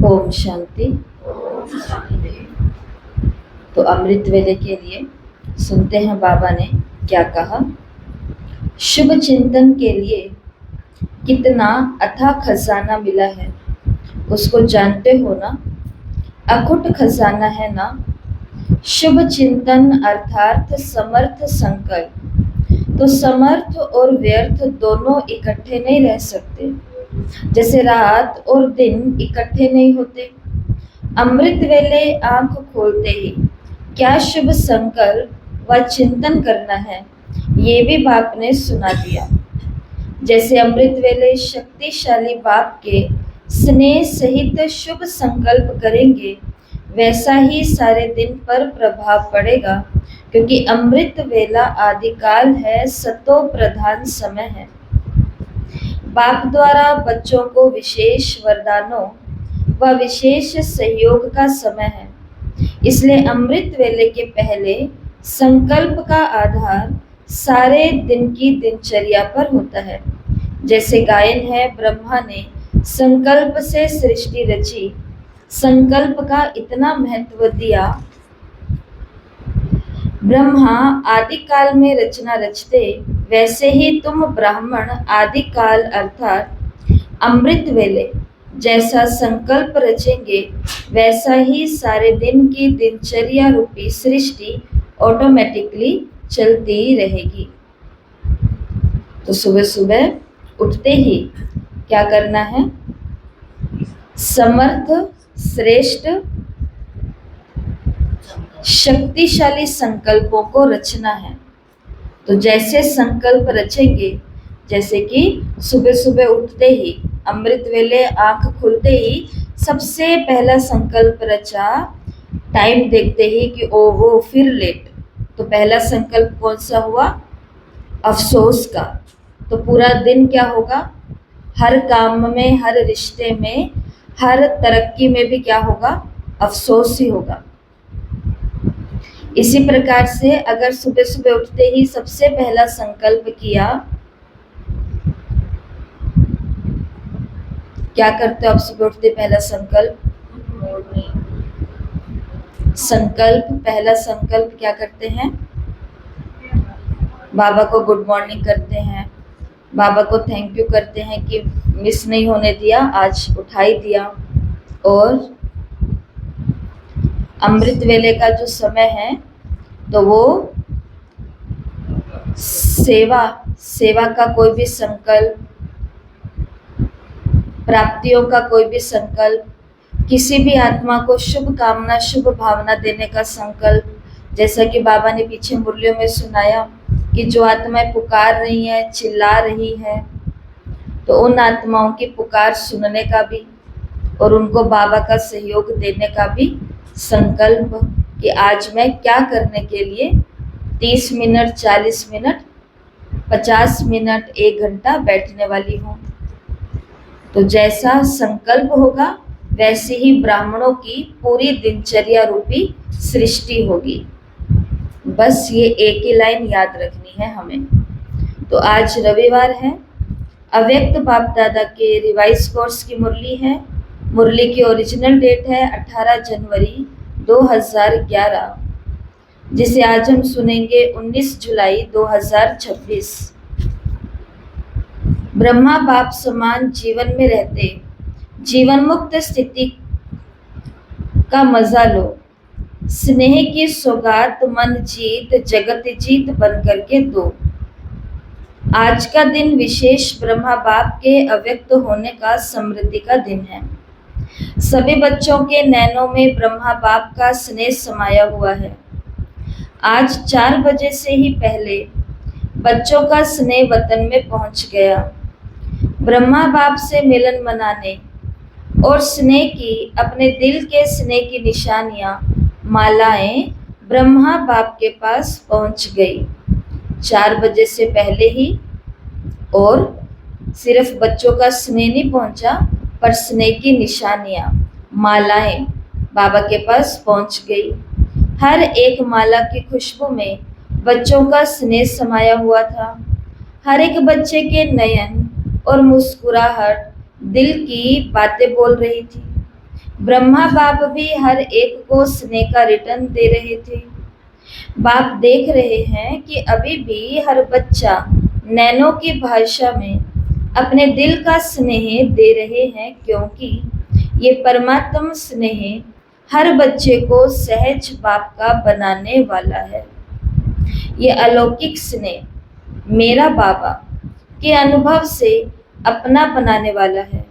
ओम शांति। तो अमृत वेले के लिए सुनते हैं बाबा ने क्या कहा। शुभ चिंतन के लिए कितना अथाह खजाना मिला है, उसको जानते हो ना। अखुट खजाना है ना। शुभ चिंतन अर्थात समर्थ संकल्प। तो समर्थ और व्यर्थ दोनों इकट्ठे नहीं रह सकते, जैसे रात और दिन इकट्ठे नहीं होते। अमृत वेले आंख खोलते ही क्या शुभ संकल्प व चिंतन करना है, ये भी बाप ने सुना दिया। जैसे अमृत वेले शक्तिशाली बाप के स्नेह सहित शुभ संकल्प करेंगे, वैसा ही सारे दिन पर प्रभाव पड़ेगा, क्योंकि अमृत वेला आदिकाल है, सतो प्रधान समय है। बाप द्वारा बच्चों को विशेष वरदानों व विशेष सहयोग का समय है। इसलिए अमृत वेले के पहले संकल्प का आधार सारे दिन की दिनचर्या पर होता है। जैसे गायन है, ब्रह्मा ने संकल्प से सृष्टि रची, संकल्प का इतना महत्व दिया। ब्रह्मा आदिकाल में रचना रचते, वैसे ही तुम ब्राह्मण आदिकाल अर्थात अमृत वेले जैसा संकल्प रचेंगे, वैसा ही सारे दिन की दिनचर्या रूपी सृष्टि ऑटोमेटिकली चलती रहेगी। तो सुबह सुबह उठते ही क्या करना है? समर्थ, श्रेष्ठ, शक्तिशाली संकल्पों को रचना है। तो जैसे संकल्प रचेंगे, जैसे कि सुबह सुबह उठते ही, अमृत वेले आंख खुलते ही सबसे पहला संकल्प रचा, टाइम देखते ही कि ओहो फिर लेट। तो पहला संकल्प कौन सा हुआ? अफसोस का। तो पूरा दिन क्या होगा? हर काम में, हर रिश्ते में, हर तरक्की में भी क्या होगा? अफसोस ही होगा। इसी प्रकार से अगर सुबह सुबह उठते ही सबसे पहला संकल्प किया, क्या करते हो आप सुबह उठते? पहला पहला संकल्प क्या करते हैं? बाबा को गुड मॉर्निंग करते हैं, बाबा को थैंक यू करते हैं कि मिस नहीं होने दिया, आज उठा ही दिया। और अमृत वेले का जो समय है, तो वो सेवा का कोई भी संकल्प, प्राप्तियों का कोई भी संकल्प, किसी भी आत्मा को शुभ कामना, शुभ भावना देने का संकल्प। जैसा कि बाबा ने पीछे मुरलियों में सुनाया कि जो आत्माएं पुकार रही हैं, चिल्ला रही हैं, तो उन आत्माओं की पुकार सुनने का भी और उनको बाबा का सहयोग देने का भी संकल्प कि आज मैं क्या करने के लिए 30 मिनट, 40 मिनट, 50 मिनट, 1 घंटा बैठने वाली हूँ। तो जैसा संकल्प होगा, वैसे ही ब्राह्मणों की पूरी दिनचर्या रूपी सृष्टि होगी। बस ये एक ही लाइन याद रखनी है हमें। तो आज रविवार है, अव्यक्त बाप दादा के रिवाइज कोर्स की मुरली है। मुरली की ओरिजिनल डेट है 18 जनवरी 2011, जिसे आज हम सुनेंगे 19 जुलाई 2026। ब्रह्मा बाप समान जीवन में रहते, जीवन मुक्त स्थिति का मजा लो। स्नेह की सौगात मन जीत, जगत जीत बन करके दो। आज का दिन विशेष ब्रह्मा बाप के अव्यक्त होने का स्मृति का दिन है। सभी बच्चों के नैनों में ब्रह्मा बाप का स्नेह समाया हुआ है। आज 4 बजे से ही पहले बच्चों का स्नेह वतन में पहुंच गया। ब्रह्मा बाप से मिलन मनाने और स्नेह की, अपने दिल के स्नेह की निशानियां, मालाएं ब्रह्मा बाप के पास पहुंच गई 4 बजे से पहले ही। और सिर्फ बच्चों का स्नेह नहीं पहुंचा, पर स्नेह की निशानियां, मालाएं बाबा के पास पहुंच गई। हर एक माला की खुशबू में बच्चों का स्नेह समाया हुआ था। हर एक बच्चे के नयन और मुस्कुराहट दिल की बातें बोल रही थी। ब्रह्मा बाप भी हर एक को स्नेह का रिटर्न दे रहे थे। बाप देख रहे हैं कि अभी भी हर बच्चा नैनो की भाषा में अपने दिल का स्नेह दे रहे हैं, क्योंकि ये परमात्म स्नेह हर बच्चे को सहज बाप का बनाने वाला है। ये अलौकिक स्नेह मेरा बाबा के अनुभव से अपना बनाने वाला है।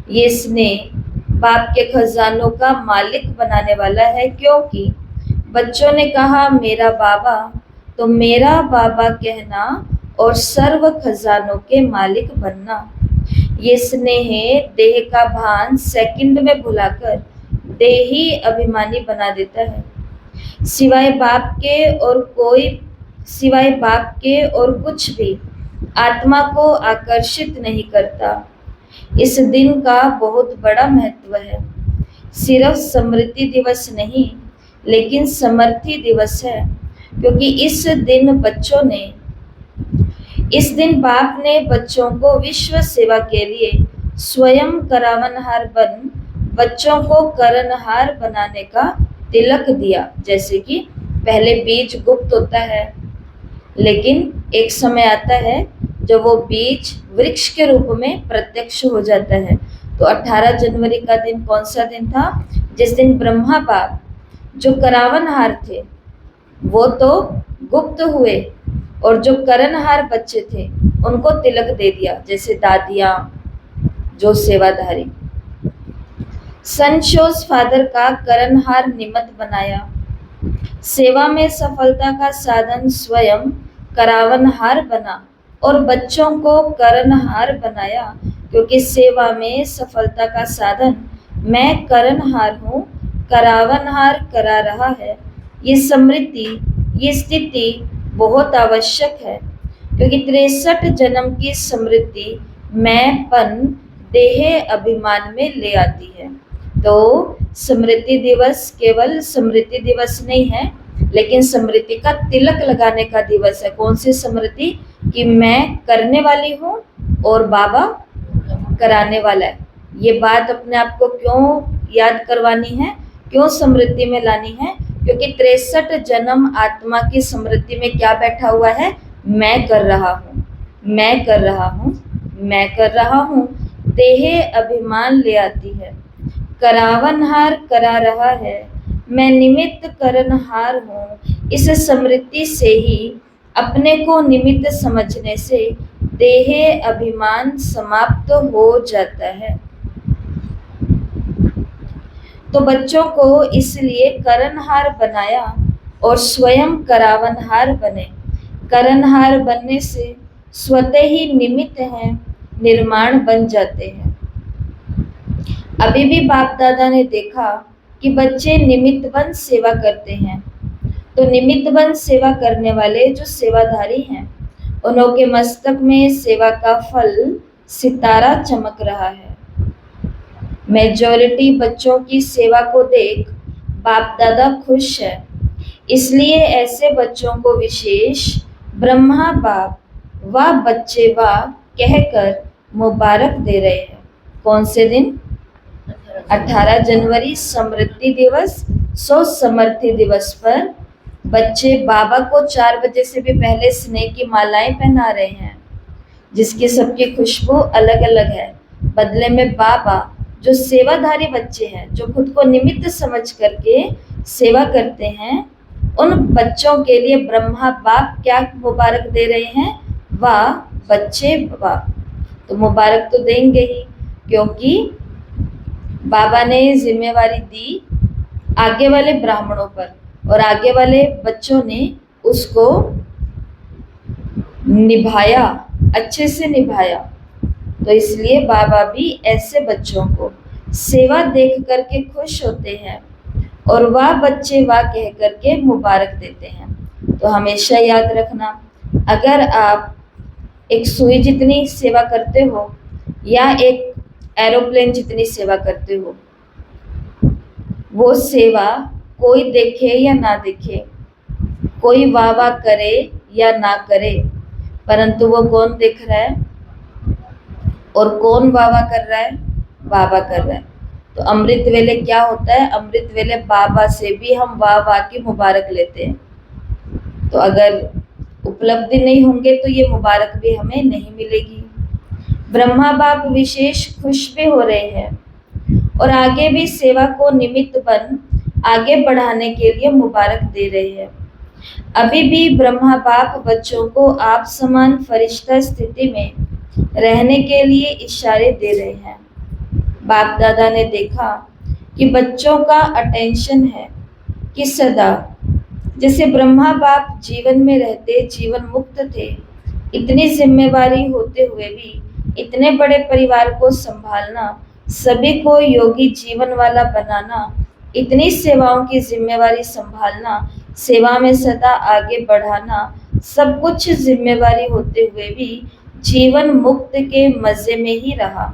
ये स्नेह बाप के खजानों का मालिक बनाने वाला है, क्योंकि बच्चों ने कहा मेरा बाबा, तो मेरा बाबा कहना और सर्व खजानों के मालिक बनना। ये स्नेह देह का भान सेकंड में भुलाकर देही अभिमानी बना देता है। सिवाय बाप के और कुछ भी आत्मा को आकर्षित नहीं करता। इस दिन का बहुत बड़ा महत्व है। सिर्फ स्मृति दिवस नहीं, लेकिन समर्थी दिवस है, क्योंकि इस दिन बाप ने बच्चों को विश्व सेवा के लिए स्वयं करावनहार बन बच्चों को करनहार बनाने का तिलक दिया। जैसे कि पहले बीज गुप्त होता है, लेकिन एक समय आता है जब वो बीज वृक्ष के रूप में प्रत्यक्ष हो जाता है। तो 18 जनवरी का दिन कौन सा दिन था? जिस दिन ब्रह्मा बाप जो करावनहार थे वो तो गुप्त हुए, और जो करनहार बच्चे थे उनको तिलक दे दिया, जैसे दादियां जो सेवाधारी। सनशोज फादर का करनहार निमित्त बनाया। सेवा में सफलता का साधन स्वयं करावनहार बना और बच्चों को करनहार बनाया, क्योंकि सेवा में सफलता का साधन मैं करनहार हूँ, करावनहार करा रहा है। ये समृद्धि, ये स्थिति बहुत आवश्यक है, क्योंकि 63 जन्म की समृद्धि मैंपन देह अभिमान में ले आती है। तो स्मृति दिवस केवल स्मृति दिवस नहीं है, लेकिन स्मृति का तिलक लगाने का दिवस है। कौन सी स्मृति? कि मैं करने वाली हूँ और बाबा कराने वाला है। ये बात अपने आप को क्यों याद करवानी है, क्यों स्मृति में लानी है? क्योंकि 63 जन्म आत्मा की स्मृति में क्या बैठा हुआ है? मैं कर रहा हूँ, मैं कर रहा हूँ, मैं कर रहा हूँ। देह अभिमान ले आती है। करावनहार करा रहा है, मैं निमित्त करनहार हूँ। इस स्मृति से ही अपने को निमित्त समझने से देह अभिमान समाप्त हो जाता है। तो बच्चों को इसलिए करनहार बनाया और स्वयं करावनहार बने। करनहार बनने से स्वतः ही निमित्त हैं, निर्माण बन जाते हैं। अभी भी बाप दादा ने देखा कि बच्चे निमित्त बन सेवा करते हैं। तो निमित्त बन सेवा करने वाले जो सेवाधारी हैं, उनके मस्तक में सेवा का फल सितारा चमक रहा है। मेजॉरिटी बच्चों की सेवा को देख बाप दादा खुश है, इसलिए ऐसे बच्चों को विशेष ब्रह्मा बाप वाह बच्चे वाह कहकर मुबारक दे रहे हैं। कौन से दिन? 18 जनवरी स्मृति दिवस। सो समर्थी दिवस पर बच्चे बाबा को 4 बजे से भी पहले स्नेह की मालाएं पहना रहे हैं, जिसकी सबकी खुशबू अलग अलग है। बदले में बाबा जो सेवाधारी बच्चे हैं, जो खुद को निमित्त समझ करके सेवा करते हैं, उन बच्चों के लिए ब्रह्मा बाप क्या मुबारक दे रहे हैं? वाह बच्चे वाह। तो मुबारक तो देंगे ही, क्योंकि बाबा ने जिम्मेवारी दी आगे वाले ब्राह्मणों पर, और आगे वाले बच्चों ने उसको निभाया, अच्छे से निभाया। तो इसलिए बाबा भी ऐसे बच्चों को सेवा देख करके खुश होते हैं और वाह बच्चे वाह कह करके मुबारक देते हैं। तो हमेशा याद रखना, अगर आप एक सुई जितनी सेवा करते हो या एक एरोप्लेन जितनी सेवा करते हो, वो सेवा कोई देखे या ना देखे, कोई वाह वाह करे या ना करे, परंतु वो कौन देख रहा है और कौन वाह वाह कर रहा है? बाबा कर रहा है। तो अमृत वेले क्या होता है? अमृत वेले बाबा से भी हम वाह वाह की मुबारक लेते हैं। तो अगर उपलब्धि नहीं होंगे तो ये मुबारक भी हमें नहीं मिलेगी। ब्रह्मा बाप विशेष खुश भी हो रहे हैं और आगे भी सेवा को निमित्त बन आगे बढ़ाने के लिए मुबारक दे रहे हैं। अभी भी ब्रह्मा बाप बच्चों को आप समान फरिश्ता स्थिति में रहने के लिए इशारे दे रहे हैं। बाप दादा ने देखा कि बच्चों का अटेंशन है कि सदा जैसे ब्रह्मा बाप जीवन में रहते जीवन मुक्त थे, इतनी जिम्मेवारी होते हुए भी इतने बड़े परिवार को संभालना, सभी को योगी जीवन वाला बनाना, इतनी सेवाओं की जिम्मेवारी संभालना, सेवा में सदा आगे बढ़ाना, सब कुछ जिम्मेवारी होते हुए भी जीवन मुक्त के मजे में ही रहा।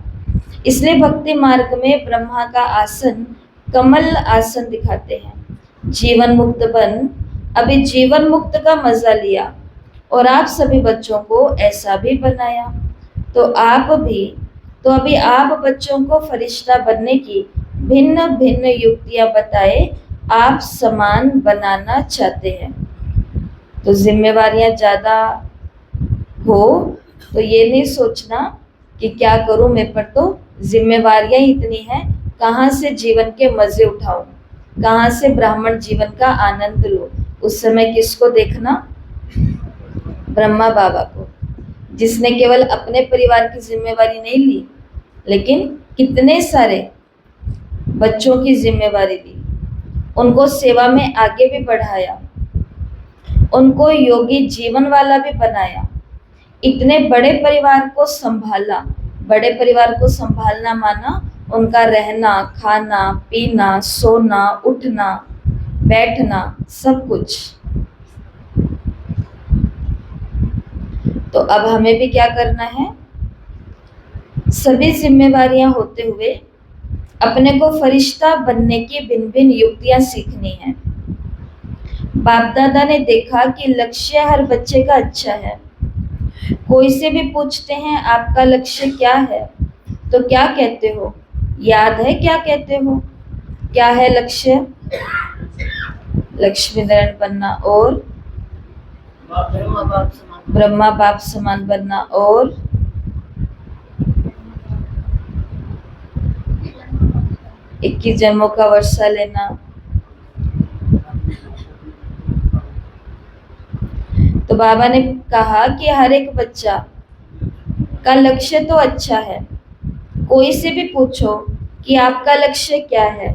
इसलिए भक्ति मार्ग में ब्रह्मा का आसन कमल आसन दिखाते हैं। जीवन मुक्त बन अभी जीवन मुक्त का मजा लिया और आप सभी बच्चों को ऐसा भी बनाया। तो अभी आप बच्चों को फरिश्ता बनने की भिन्न भिन्न युक्तियां बताए आप समान बनाना चाहते हैं। तो जिम्मेवारियां ज्यादा हो तो ये नहीं सोचना कि क्या करूं मैं, पर तो जिम्मेवारियां इतनी हैं, कहाँ से जीवन के मजे उठाऊं, कहाँ से ब्राह्मण जीवन का आनंद लो। उस समय किसको देखना? ब्रह्मा बाबा को, जिसने केवल अपने परिवार की जिम्मेवारी नहीं ली, लेकिन कितने सारे बच्चों की जिम्मेवारी ली, उनको सेवा में आगे भी बढ़ाया, उनको योगी जीवन वाला भी बनाया, इतने बड़े परिवार को संभाला। बड़े परिवार को संभालना माना उनका रहना, खाना, पीना, सोना, उठना, बैठना, सब कुछ। तो अब हमें भी क्या करना है? सभी जिम्मेवारियां होते हुए अपने को फरिश्ता बनने की भिन्न भिन्न युक्तियां सीखनी है। बाप दादा ने देखा कि लक्ष्य हर बच्चे का अच्छा है। कोई से भी पूछते हैं आपका लक्ष्य क्या है, तो क्या कहते हो? याद है क्या कहते हो? क्या है लक्ष्य? लक्ष्मी नारायण बनना और ब्रह्मा बाप समान बनना और 21 जन्मों का वर्षा लेना। तो बाबा ने कहा कि हर एक बच्चा का लक्ष्य तो अच्छा है। कोई से भी पूछो कि आपका लक्ष्य क्या है,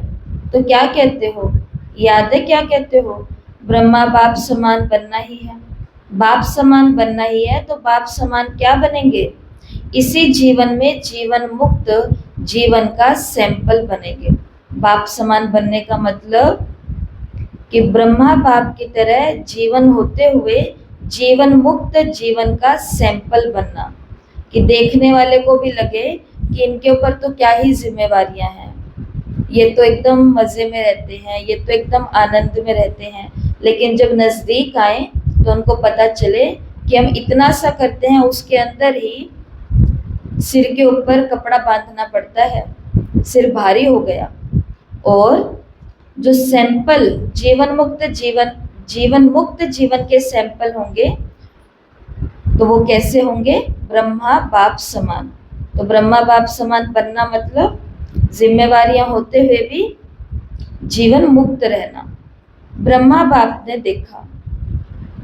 तो क्या कहते हो? याद है क्या कहते हो? ब्रह्मा बाप समान बनना ही है। बाप समान बनना ही है तो बाप समान क्या बनेंगे? इसी जीवन में जीवन मुक्त जीवन का सैंपल बनेंगे। बाप समान बनने का मतलब कि ब्रह्मा बाप की तरह जीवन होते हुए जीवन मुक्त जीवन का सैंपल बनना, कि देखने वाले को भी लगे कि इनके ऊपर तो क्या ही जिम्मेवारियां हैं, ये तो एकदम मजे में रहते हैं, ये तो एकदम आनंद में रहते हैं। लेकिन जब नजदीक आए तो उनको पता चले कि हम इतना सा करते हैं, उसके अंदर ही सिर के ऊपर कपड़ा बांधना पड़ता है, सिर भारी हो गया। और जो सैंपल जीवन मुक्त जीवन के सैंपल होंगे तो वो कैसे होंगे? ब्रह्मा बाप समान। तो ब्रह्मा बाप समान बनना मतलब जिम्मेवारियां होते हुए भी जीवन मुक्त रहना। ब्रह्मा बाप ने देखा,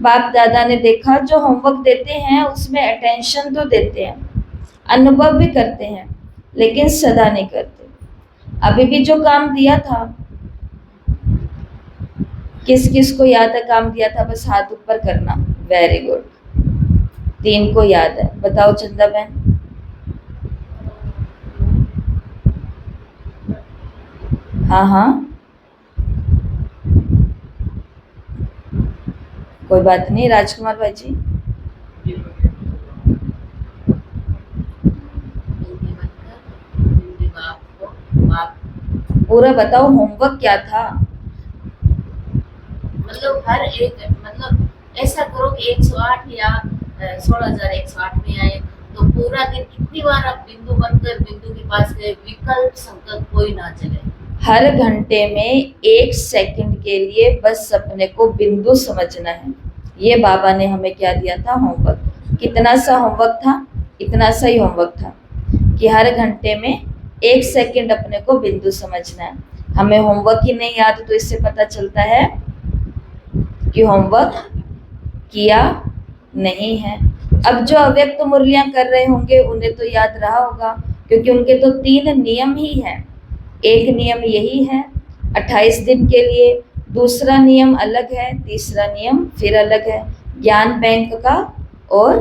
बाप दादा ने देखा, जो होमवर्क देते हैं उसमें अटेंशन तो देते हैं, अनुभव भी करते हैं, लेकिन सदा नहीं करते। अभी भी जो काम दिया था, किस किस को याद है काम दिया था? बस हाथ ऊपर करना। वेरी गुड, 3 को याद है। बताओ चंदा बहन। हाँ हाँ, कोई बात नहीं। राजकुमार भाई जी, पूरा बताओ होमवर्क क्या था? मतलब हर एक, मतलब ऐसा करो कि 108 या 16,108 में आए तो पूरा दिन कितनी बार आप बिंदु बनकर बिंदु के पास गए, विकल्प संकल्प कोई ना चले। हर घंटे में 1 सेकंड के लिए बस अपने को बिंदु समझना है। ये बाबा ने हमें क्या दिया था? होमवर्क। कितना सा होमवर्क था? इतना सा ही होमवर्क था कि हर घंटे में 1 सेकंड अपने को बिंदु समझना है। हमें होमवर्क ही नहीं याद, तो इससे पता चलता है कि होमवर्क किया नहीं है। अब जो अव्यक्त मुरलियां कर रहे होंगे उन्हें तो याद रहा होगा, क्योंकि उनके तो 3 नियम ही हैं। एक नियम यही है 28 दिन के लिए, दूसरा नियम अलग है, तीसरा नियम फिर अलग है, ज्ञान बैंक का और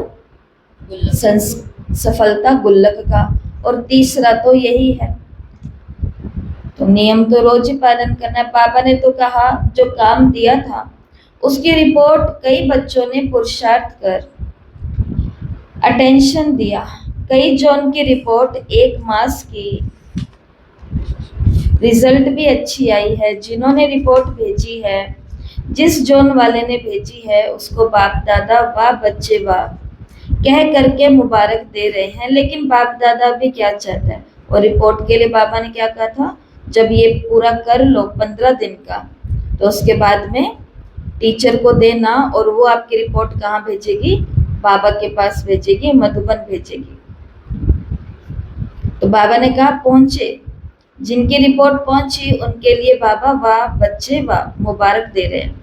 सफलता गुल्लक का, और तीसरा तो यही है। तो नियम तो रोज ही पालन करना है। पापा ने तो कहा जो काम दिया था उसकी रिपोर्ट कई बच्चों ने पुरुषार्थ कर अटेंशन दिया। कई जॉन की रिपोर्ट 1 मास की रिजल्ट भी अच्छी आई है। जिन्होंने रिपोर्ट भेजी है, जिस जोन वाले ने भेजी है, उसको बाप दादा वाह बच्चे वाह कह करके मुबारक दे रहे हैं। लेकिन बाप दादा भी क्या चाहता है? और रिपोर्ट के लिए बाबा ने क्या कहा था? जब ये पूरा कर लो 15 दिन का, तो उसके बाद में टीचर को देना, और वो आपकी रिपोर्ट कहाँ भेजेगी? बाबा के पास भेजेगी, मधुबन भेजेगी। तो बाबा ने कहा पहुंचे। जिनकी रिपोर्ट पहुंची उनके लिए बाबा वाह बच्चे वाह मुबारक दे रहे हैं।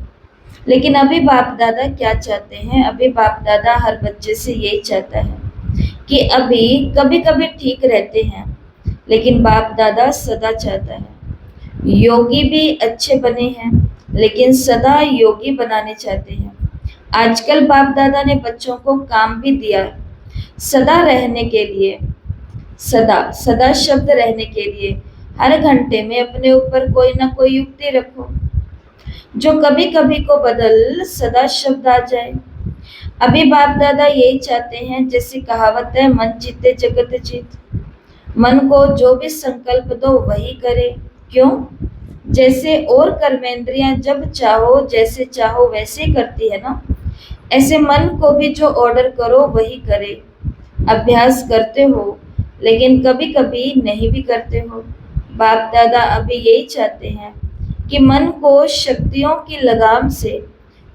लेकिन अभी बाप दादा क्या चाहते हैं? अभी बाप दादा हर बच्चे से यही चाहता है कि अभी कभी कभी ठीक रहते हैं, लेकिन बाप दादा सदा चाहता है। योगी भी अच्छे बने हैं, लेकिन सदा योगी बनाने चाहते हैं। आजकल बाप दादा ने बच्चों को काम भी दिया सदा रहने के लिए, सदा सदा शब्द रहने के लिए। हर घंटे में अपने ऊपर कोई ना कोई युक्ति रखो जो कभी कभी को बदल सदा शब्द आ जाए। अभी बाप दादा यही चाहते हैं, जैसी कहावत है मन जीते जगत जीत। मन को जो भी संकल्प दो वही करे। क्यों? जैसे और कर्मेंद्रियां जब चाहो जैसे चाहो वैसे करती है ना, ऐसे मन को भी जो ऑर्डर करो वही करे। अभ्यास करते हो, लेकिन कभी कभी नहीं भी करते हो। बाप दादा अभी यही चाहते हैं कि मन को शक्तियों की लगाम से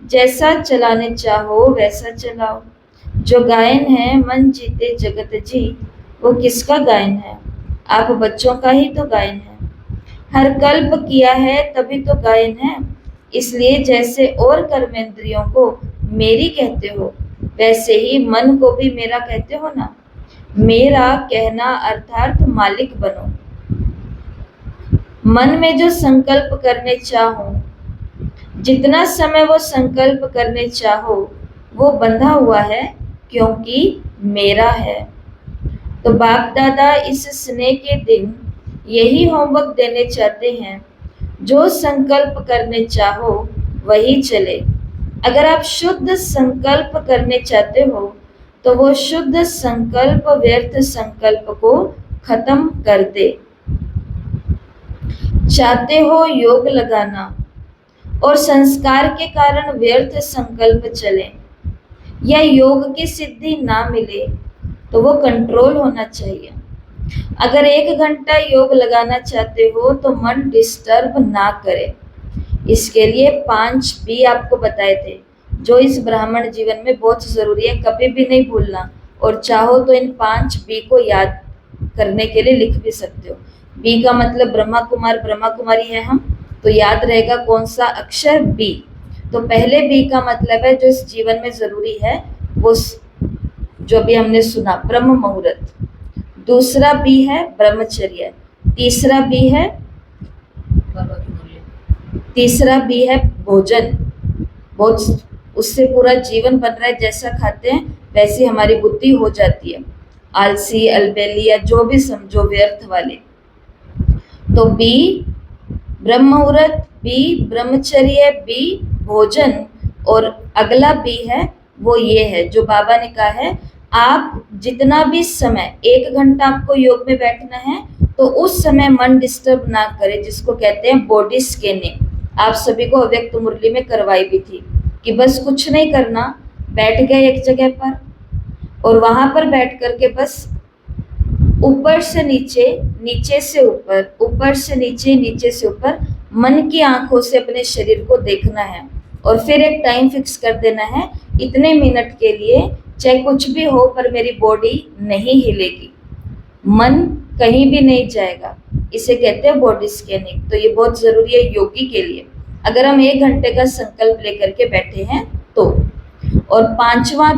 जैसा चलाने चाहो वैसा चलाओ। जो गायन है मन जीते जगत जीत, वो किसका गायन है? आप बच्चों का ही तो गायन है। हर कल्प किया है तभी तो गायन है। इसलिए जैसे और कर्मेंद्रियों को मेरी कहते हो, वैसे ही मन को भी मेरा कहते हो ना। मेरा कहना अर्थात मालिक बनो। मन में जो संकल्प करने चाहो, जितना समय वो संकल्प करने चाहो, वो बंधा हुआ है क्योंकि मेरा है। तो बाप दादा इस स्नेह के दिन यही होमवर्क देने चाहते हैं, जो संकल्प करने चाहो वही चले। अगर आप शुद्ध संकल्प करने चाहते हो, तो वो शुद्ध संकल्प व्यर्थ संकल्प को खत्म कर दे। चाहते हो योग लगाना और संस्कार के कारण व्यर्थ संकल्प चले, या योग की सिद्धि ना मिले, तो वो कंट्रोल होना चाहिए। अगर 1 घंटा योग लगाना चाहते हो तो मन डिस्टर्ब ना करे। इसके लिए 5 बी आपको बताए थे, जो इस ब्राह्मण जीवन में बहुत जरूरी है, कभी भी नहीं भूलना। और चाहो तो इन 5 बी को याद करने के लिए लिख भी सकते हो। बी का मतलब ब्रह्मा कुमार ब्रह्मा कुमारी है हम, तो याद रहेगा कौन सा अक्षर? बी। तो पहले बी का मतलब है जो इस जीवन में जरूरी है, वो जो भी हमने सुना ब्रह्म मुहूर्त। दूसरा बी है ब्रह्मचर्य। तीसरा बी है भोजन। बहुत उससे पूरा जीवन बन रहा है, जैसा खाते हैं वैसी हमारी बुद्धि हो जाती है। आलसी अलबेली या जो भी समझो व्यर्थ वाले। तो बी ब्रह्म मुहूर्त, बी ब्रह्मचर्य, बी भोजन, और अगला बी है वो ये है जो बाबा ने कहा है, आप जितना भी समय 1 घंटा आपको योग में बैठना है, तो उस समय मन डिस्टर्ब ना करे, जिसको कहते हैं बॉडी स्कैनिंग। आप सभी को अव्यक्त मुरली में करवाई भी थी कि बस कुछ नहीं करना, बैठ गए एक जगह पर और वहां पर बैठ करके बस ऊपर से नीचे, नीचे से ऊपर, ऊपर से नीचे, नीचे से ऊपर मन की आंखों से अपने शरीर को देखना है और फिर एक टाइम फिक्स कर देना है, इतने मिनट के लिए चाहे कुछ भी हो पर मेरी बॉडी नहीं हिलेगी, मन कहीं भी नहीं जाएगा। इसे कहते हैं बॉडी स्कैनिंग। तो ये बहुत जरूरी है योगी के लिए, अगर हम 1 घंटे का संकल्प लेकर के बैठे हैं तो। और पांचवा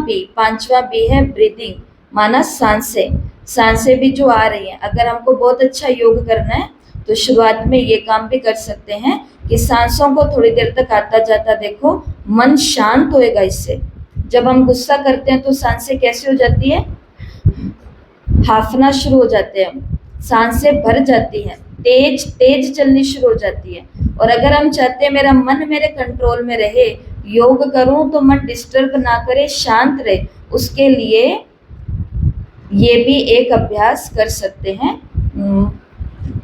बी है ब्रीदिंग, माना सांसें भी जो आ रही हैं। अगर हमको बहुत अच्छा योग करना है तो शुरुआत में ये काम भी कर सकते हैं कि सांसों को थोड़ी देर तक आता जाता देखो, मन शांत होएगा इससे। जब हम गुस्सा करते हैं तो सांसें कैसे हो जाती है, हाफना शुरू हो जाते हैं, सांसें भर जाती हैं, तेज तेज चलनी शुरू हो जाती है। और अगर हम चाहते हैं मेरा मन मेरे कंट्रोल में रहे, योग करूं तो मन डिस्टर्ब ना करे, शांत रहे, उसके लिए ये भी एक अभ्यास कर सकते हैं।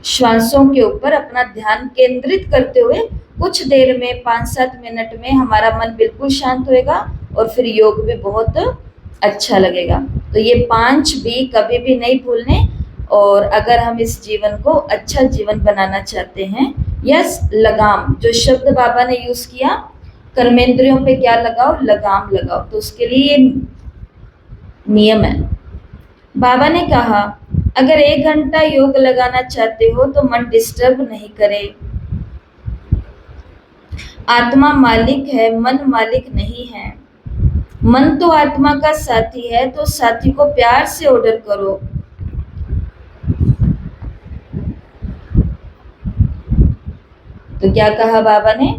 श्वासों के ऊपर अपना ध्यान केंद्रित करते हुए कुछ देर में 5-7 मिनट में हमारा मन बिल्कुल शांत होएगा और फिर योग भी बहुत अच्छा लगेगा। तो ये 5 भी कभी भी नहीं भूलने। और अगर हम इस जीवन को अच्छा जीवन बनाना चाहते हैं, यस, लगाम, जो शब्द बाबा ने यूज किया, कर्मेंद्रियों पे क्या लगाओ, लगाम लगाओ, तो उसके लिए ये नियम है। बाबा ने कहा अगर 1 घंटा योग लगाना चाहते हो तो मन डिस्टर्ब नहीं करे। आत्मा मालिक है, मन मालिक नहीं है। मन तो आत्मा का साथी है, तो साथी को प्यार से ऑर्डर करो। तो क्या कहा बाबा ने,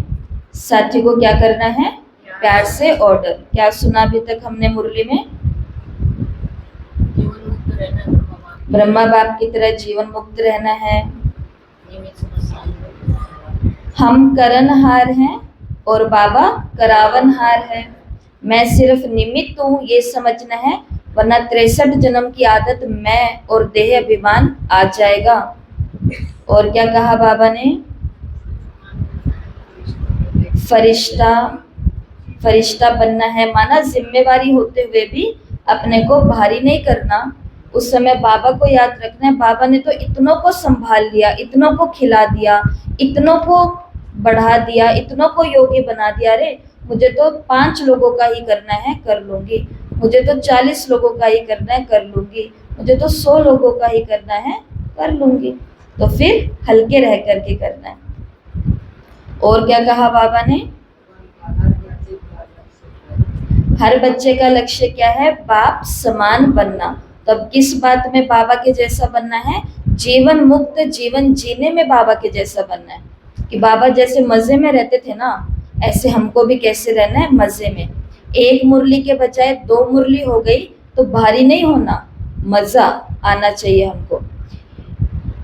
साथी को क्या करना है, प्यार से ऑर्डर। क्या सुना अभी तक हमने मुरली में, ब्रह्मा बाप की तरह जीवन मुक्त रहना है। हम करनहार हैं और बाबा करावनहार है। मैं सिर्फ निमित्त हूँ ये समझना है, वरना 63 जन्म की आदत मैं और देह अभिमान आ जाएगा। और क्या कहा बाबा ने, फरिश्ता बनना है, माना जिम्मेवारी होते हुए भी अपने को भारी नहीं करना। उस समय बाबा को याद रखना है, बाबा ने तो इतनों को संभाल लिया, इतनों को खिला दिया, इतनों को बढ़ा दिया, इतनों को योगी बना दिया। रे मुझे तो 5 लोगों का ही करना है, कर लूंगी। मुझे तो 40 लोगों का ही करना है, कर लूंगी। मुझे तो 100 लोगों का ही करना है, कर लूंगी। तो फिर हल्के रह करके करना है। और क्या कहा बाबा ने, हर बच्चे का लक्ष्य क्या है, बाप समान बनना। तब किस बात में बाबा के जैसा बनना है, जीवन मुक्त जीवन जीने में बाबा के जैसा बनना है। कि बाबा जैसे मजे में रहते थे ना, ऐसे हमको भी कैसे रहना है, मजे में। 1 मुरली के बजाय 2 मुरली हो गई तो भारी नहीं होना, मजा आना चाहिए हमको।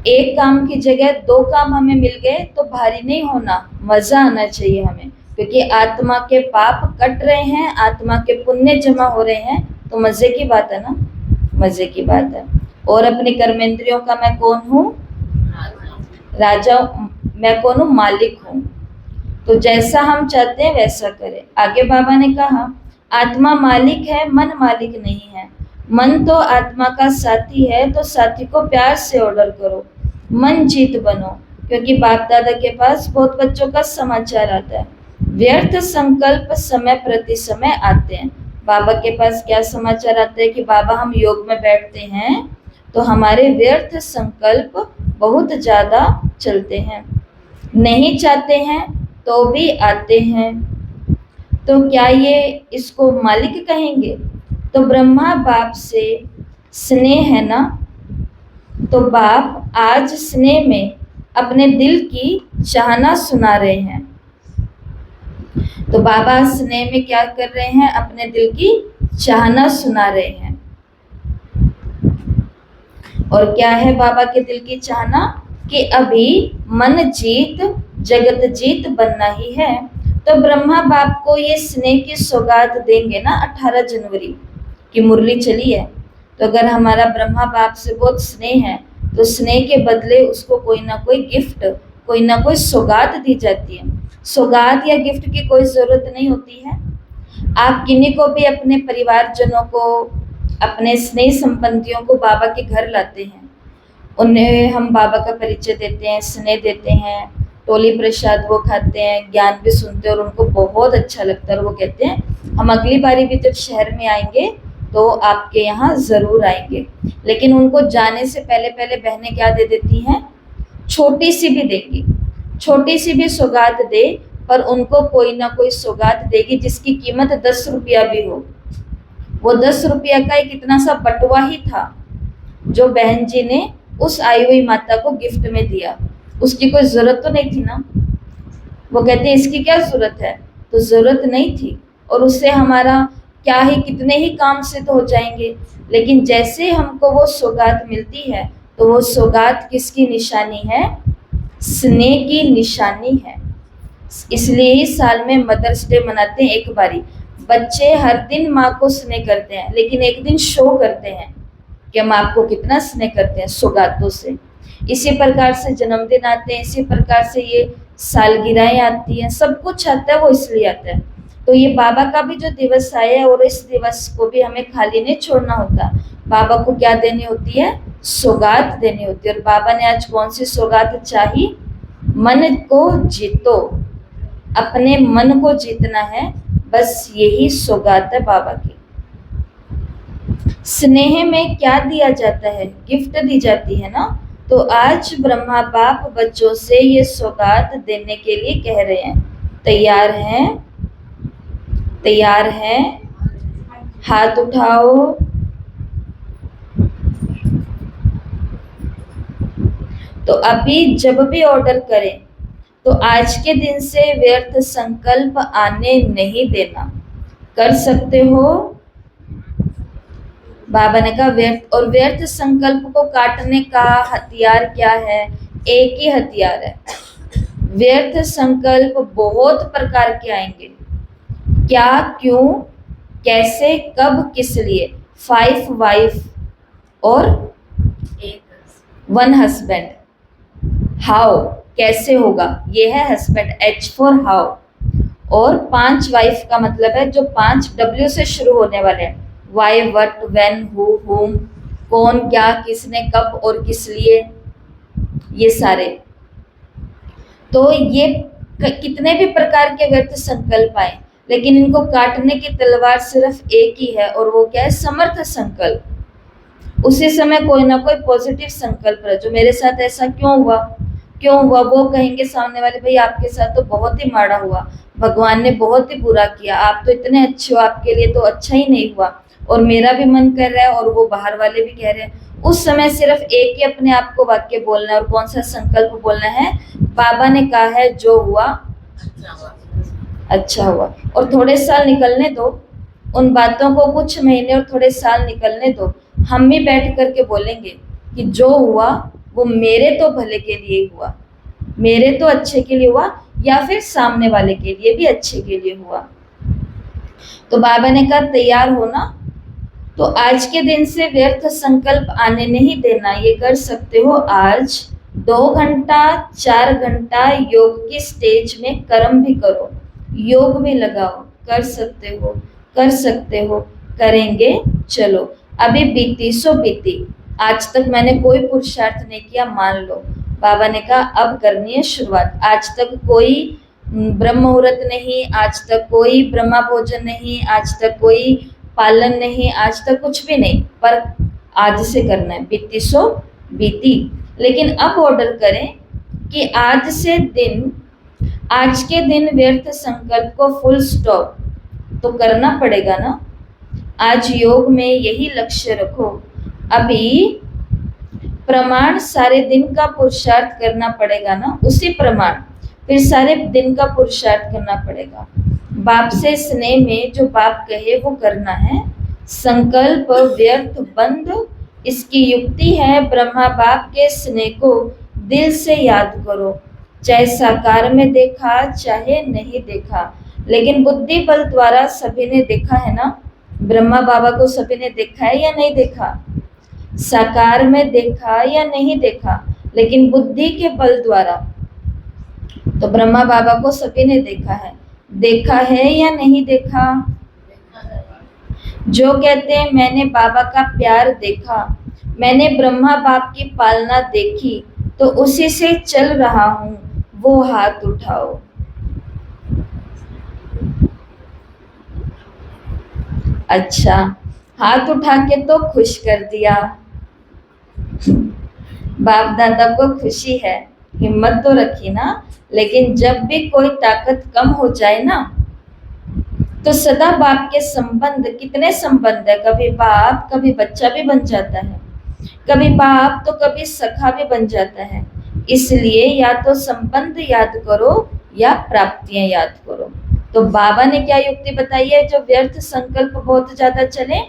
1 काम की जगह 2 काम हमें मिल गए तो भारी नहीं होना, मजा आना चाहिए हमें। क्योंकि आत्मा के पाप कट रहे हैं, आत्मा के पुण्य जमा हो रहे हैं, तो मजे की बात है ना, मजे की बात है। और अपने कर्मेंद्रियों का मैं कौन हूँ, राजा। मैं कौन हूँ, मालिक हूँ। तो जैसा हम चाहते हैं वैसा करें। आगे बाबा ने कहा आत्मा मालिक है, मन मालिक नहीं है। मन तो आत्मा का साथी है, तो साथी को प्यार से ऑर्डर करो, मन जीत बनो। क्योंकि बाप दादा के पास बहुत बच्चों का समाचार आता है, व्यर्थ संकल्प समय प्रति समय आते हैं। बाबा के पास क्या समाचार आते हैं कि बाबा हम योग में बैठते हैं तो हमारे व्यर्थ संकल्प बहुत ज्यादा चलते हैं, नहीं चाहते हैं तो भी आते हैं। तो क्या ये इसको मालिक कहेंगे? तो ब्रह्मा बाप से स्नेह है ना, तो बाप आज स्नेह में अपने दिल की चाहना सुना रहे हैं। तो बाबा स्नेह में क्या कर रहे हैं, अपने दिल की चाहना सुना रहे हैं। और क्या है बाबा के दिल की चाहना, कि अभी मन जीत जगत जीत बनना ही है। तो ब्रह्मा बाप को ये स्नेह की सौगात देंगे ना 18 जनवरी की मुरली चली है। तो अगर हमारा ब्रह्मा बाप से बहुत स्नेह है तो स्नेह के बदले उसको कोई ना कोई गिफ्ट, कोई ना कोई सौगात दी जाती है। सौगात या गिफ्ट की कोई जरूरत नहीं होती है। आप किन्हीं को भी अपने परिवारजनों को अपने स्नेही संबंधियों को बाबा के घर लाते हैं, उन्हें हम बाबा का परिचय देते हैं, स्नेह देते हैं, टोली प्रसाद वो खाते हैं, ज्ञान भी सुनते हैं और उनको बहुत अच्छा लगता है। और वो कहते हैं हम अगली बारी भी जब शहर में आएंगे तो आपके यहाँ ज़रूर आएंगे। लेकिन उनको जाने से पहले पहले बहनें क्या दे देती हैं, छोटी सी भी देंगी, छोटी सी भी सौगात दे, पर उनको कोई ना कोई सौगात देगी जिसकी कीमत 10 रुपया भी हो। वो 10 रुपया का एक इतना सा बटुआ ही था जो बहन जी ने उस आई हुई माता को गिफ्ट में दिया। उसकी कोई ज़रूरत तो नहीं थी ना। वो कहते हैं इसकी क्या ज़रूरत है, तो ज़रूरत नहीं थी, और उससे हमारा क्या ही कितने ही काम सिद्ध हो जाएंगे। लेकिन जैसे हमको वो सौगात मिलती है तो वो सौगात किसकी निशानी है, स्नेह की निशानी है। इसलिए ही साल में मदर्स डे मनाते हैं एक बारी। बच्चे हर दिन माँ को स्नेह करते हैं, लेकिन एक दिन शो करते हैं कि हम आपको कितना स्नेह करते हैं सौगातों से। इसी प्रकार से जन्मदिन आते हैं, इसी प्रकार से ये सालगिरहें आती हैं, सब कुछ आता है वो इसलिए आता है। तो ये बाबा का भी जो दिवस आया है, और इस दिवस को भी हमें खाली नहीं छोड़ना होता। बाबा को क्या देनी होती है, सौगात देनी होती है। और बाबा ने आज कौन सी सौगात चाही, मन को जीतो, अपने मन को जीतना है, बस यही सौगात है बाबा की। स्नेह में क्या दिया जाता है, गिफ्ट दी जाती है ना। तो आज ब्रह्मा बाप बच्चों से ये सौगात देने के लिए कह रहे हैं। तैयार हैं, तैयार हैं, हाथ उठाओ। तो अभी जब भी ऑर्डर करें तो आज के दिन से व्यर्थ संकल्प आने नहीं देना। कर सकते हो, बाबा ने कहा व्यर्थ, और व्यर्थ संकल्प को काटने का हथियार क्या है, एक ही हथियार है। व्यर्थ संकल्प बहुत प्रकार के आएंगे, क्या, क्यों, कैसे, कब, किस लिए। 5 वाइफ और 1 हस्बैंड। हाउ, कैसे होगा, ये है हस्बैंड, H फॉर हाउ। और 5 वाइफ का मतलब है जो 5 W से शुरू होने वाले हैं, वाई, वट, वेन, हु, हुम, कौन, क्या, किसने, कब और किस लिए, ये सारे। तो ये कितने भी प्रकार के व्यर्थ संकल्प आए, लेकिन इनको काटने की तलवार सिर्फ एक ही है, और वो क्या है, समर्थ संकल्प। उसी समय कोई ना कोई पॉजिटिव संकल्प रहे, जो मेरे साथ ऐसा क्यों हुआ, क्यों हुआ। वो कहेंगे सामने वाले, भाई आपके साथ तो बहुत ही माड़ा हुआ, भगवान ने बहुत ही बुरा किया, आप तो इतने अच्छे हो, आपके लिए तो अच्छा ही नहीं हुआ, और मेरा भी मन कर रहा है, और वो बाहर वाले भी कह रहे हैं। उस समय सिर्फ एक ही अपने आप को वाक्य बोलना है, और कौन सा संकल्प बोलना है, बाबा ने कहा है जो हुआ अच्छा हुआ। और थोड़े साल निकलने दो, उन बातों को कुछ महीने और थोड़े साल निकलने दो, हम भी बैठ करके बोलेंगे कि जो हुआ वो मेरे तो भले के लिए हुआ, मेरे तो अच्छे के लिए हुआ, या फिर सामने वाले के लिए भी अच्छे के लिए हुआ। तो बाबा ने कहा तैयार हो ना। तो आज के दिन से व्यर्थ संकल्प आने नहीं देना। ये कर सकते हो आज 2 घंटा 4 घंटा योग की स्टेज में कर्म भी करो, योग भी लगाओ, कर सकते हो, कर सकते हो, करेंगे। चलो अभी बीती सो बीती, आज तक मैंने कोई पुरुषार्थ नहीं किया, मान लो। बाबा ने कहा अब करनी है शुरुआत। आज तक कोई ब्रह्म मुहूर्त नहीं, आज तक कोई ब्रह्मा भोजन नहीं, आज तक कोई पालन नहीं, आज तक कुछ भी नहीं, पर आज से करना है। बीती सो बीती, लेकिन अब ऑर्डर करें कि आज से दिन, आज के दिन व्यर्थ संकल्प को फुल स्टॉप तो करना पड़ेगा ना। आज योग में यही लक्ष्य रखो। अभी प्रमाण सारे दिन का पुरुषार्थ करना पड़ेगा ना, उसी प्रमाण फिर सारे दिन का पुरुषार्थ करना पड़ेगा। बाप से स्नेह में जो बाप कहे वो करना है। संकल्प व्यर्थ बंद, इसकी युक्ति है ब्रह्मा बाप के स्नेह को दिल से याद करो, चाहे साकार में देखा चाहे नहीं देखा, लेकिन बुद्धि बल द्वारा सभी ने देखा है ना। ब्रह्मा बाबा को सभी ने देखा है या नहीं देखा, साकार में देखा या नहीं देखा, लेकिन बुद्धि के बल द्वारा तो ब्रह्मा बाबा को सभी ने देखा है। देखा है या नहीं देखा, जो कहते हैं मैंने बाबा का प्यार देखा, मैंने ब्रह्मा बाप की पालना देखी, तो उसी से चल रहा हूं, वो हाथ उठाओ। अच्छा, हाथ उठा के तो खुश कर दिया। बाप दादा को खुशी है, हिम्मत तो रखी ना। लेकिन जब भी कोई ताकत कम हो जाए ना, तो सदा बाप के संबंध, कितने संबंध है, कभी बाप कभी बच्चा भी बन जाता है, कभी बाप तो कभी सखा भी बन जाता है। इसलिए या तो संबंध याद करो या प्राप्तियां याद करो। तो बाबा ने क्या युक्ति बताई है, जो व्यर्थ संकल्प बहुत ज्यादा चले,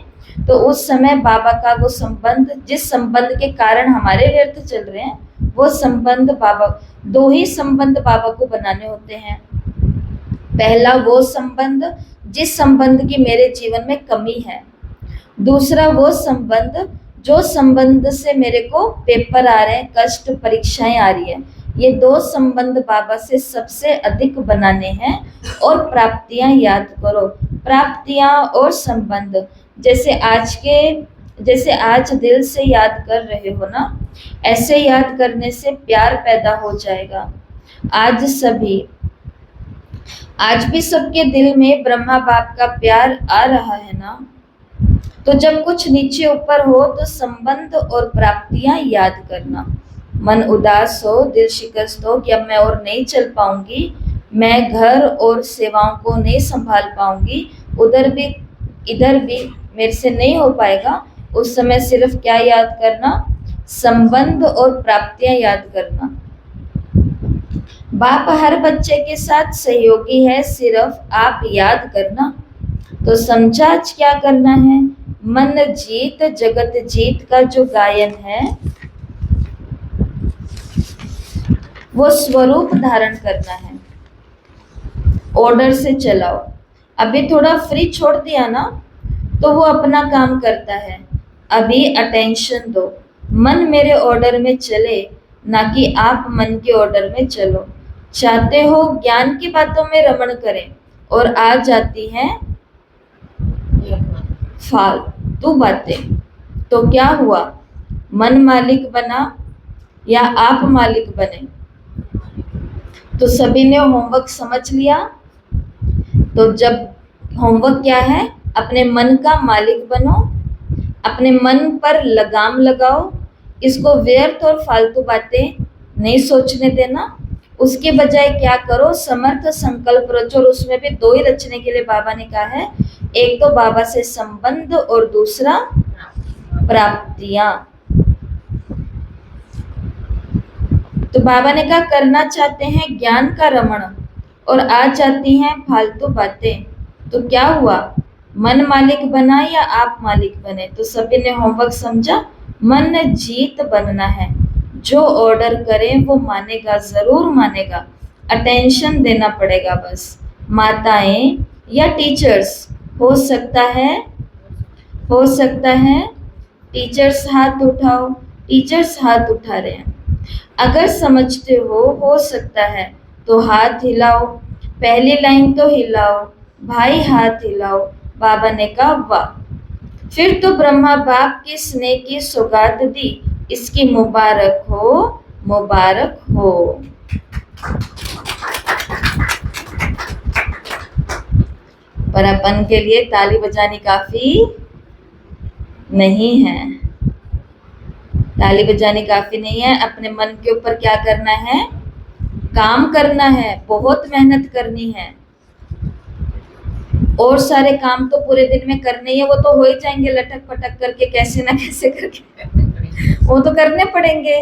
तो उस समय बाबा का वो संबंध, जिस संबंध के कारण हमारे व्यर्थ चल रहे हैं, वो संबंध बाबा, दो ही संबंध बाबा को बनाने होते हैं। पहला वो संबंध जिस संबंध की मेरे जीवन में कमी है, दूसरा वो संबंध जो संबंध से मेरे को पेपर आ रहे हैं, कष्ट परीक्षाएं आ रही है। ये दो संबंध बाबा से सबसे अधिक बनाने हैं। और प्राप्तियां याद करो, प्राप्तियां और संबंध, जैसे आज दिल से याद कर रहे हो ना, ऐसे याद करने से प्यार पैदा हो जाएगा। आज भी सबके दिल में ब्रह्मा बाप का प्यार आ रहा है ना। तो जब कुछ नीचे ऊपर हो तो संबंध और प्राप्तियां याद करना। मन उदास हो, दिल शिकस्त हो कि अब मैं और नहीं चल पाऊंगी, मैं घर और सेवाओं को नहीं संभाल पाऊंगी, इधर भी मेरे से नहीं हो पाएगा, उस समय सिर्फ क्या याद करना, संबंध और प्राप्तियां याद करना। बाप हर बच्चे के साथ सहयोगी है, सिर्फ आप याद करना। तो समझा आज क्या करना है, मन जीत जगत जीत का जो गायन है, वो स्वरूप धारण करना है। ऑर्डर से चलाओ। अभी थोड़ा फ्री छोड़ दिया ना, तो वो अपना काम करता है। अभी अटेंशन दो, मन मेरे ऑर्डर में चले, ना कि आप मन के ऑर्डर में चलो। चाहते हो ज्ञान की बातों में रमण करें, और आ जाती हैं फालतू बातें, तो क्या हुआ, मन मालिक बना या आप मालिक बने। तो सभी ने होमवर्क समझ लिया। तो जब होमवर्क क्या है, अपने मन का मालिक बनो, अपने मन पर लगाम लगाओ, इसको व्यर्थ और फालतू बातें नहीं सोचने देना। उसके बजाय क्या करो, समर्थ संकल्प रचो। और उसमें भी दो ही रचने के लिए बाबा ने कहा है, एक तो बाबा से संबंध और दूसरा प्राप्तियां। तो बाबा ने कहा करना चाहते हैं ज्ञान का रमण, और आ जाती हैं फालतू बातें, तो क्या हुआ, मन मालिक बना या आप मालिक बने। तो सभी ने होमवर्क समझा, मन जीत बनना है, जो ऑर्डर करे वो मानेगा, जरूर मानेगा। अटेंशन देना पड़ेगा बस। माताएं या टीचर्स, हो सकता है टीचर्स हाथ उठाओ, टीचर्स हाथ उठा रहे हैं। अगर समझते हो सकता है, तो हाथ हिलाओ, पहली लाइन तो हिलाओ, भाई हाथ हिलाओ। बाबा ने कहा वाह। फिर तो ब्रह्मा बाप की स्नेह की सौगात दी, इसकी मुबारक हो, मुबारक हो। पर अपन के लिए ताली बजानी काफी नहीं है, ताली बजानी काफी नहीं है। अपने मन के ऊपर क्या करना है, काम करना है, बहुत मेहनत करनी है। और सारे काम तो पूरे दिन में करने ही है, वो तो हो ही जाएंगे लटक पटक करके, कैसे ना कैसे करके वो तो करने पड़ेंगे।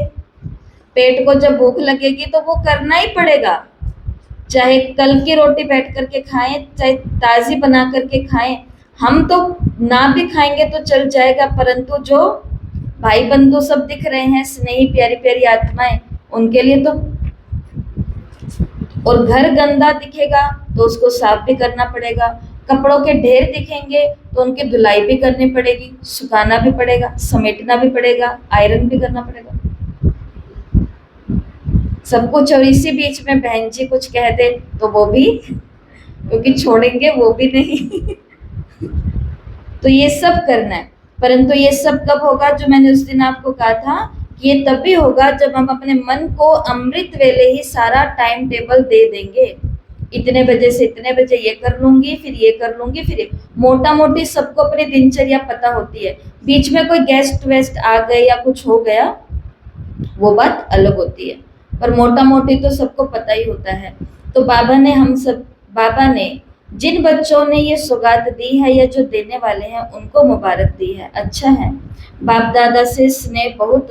पेट को जब भूख लगेगी तो वो करना ही पड़ेगा, चाहे कल की रोटी बैठ करके खाएं, चाहे ताजी बना करके खाएं। हम तो ना भी खाएंगे तो चल जाएगा, परंतु जो भाई बंधु सब दिख रहे हैं, स्नेही प्यारी प्यारी आत्माएं, उनके लिए तो। और घर गंदा दिखेगा तो उसको साफ भी करना पड़ेगा, कपड़ों के ढेर दिखेंगे तो उनकी धुलाई भी करनी पड़ेगी, सुखाना भी पड़ेगा, समेटना भी पड़ेगा, आयरन भी करना पड़ेगा, सब कुछ। और इसी बीच में बहन जी कुछ कह दे तो वो भी, क्योंकि छोड़ेंगे वो भी नहीं तो ये सब करना है, परंतु ये सब कब होगा? जो मैंने उस दिन आपको कहा था कि ये तभी होगा जब हम अपने मन को अमृत वेले ही सारा टाइम टेबल दे देंगे। इतने बजे से इतने बजे ये कर लूंगी, फिर ये कर लूंगी, फिर ये। मोटा मोटी सबको अपनी दिनचर्या पता होती है, बीच में कोई गेस्ट वेस्ट आ गए या कुछ हो गया वो बात अलग होती है, पर मोटा मोटी तो सबको पता ही होता है। तो बाबा ने जिन बच्चों ने ये सौगात दी है या जो देने वाले हैं उनको मुबारक दी है, अच्छा है। बाप दादा से स्नेह बहुत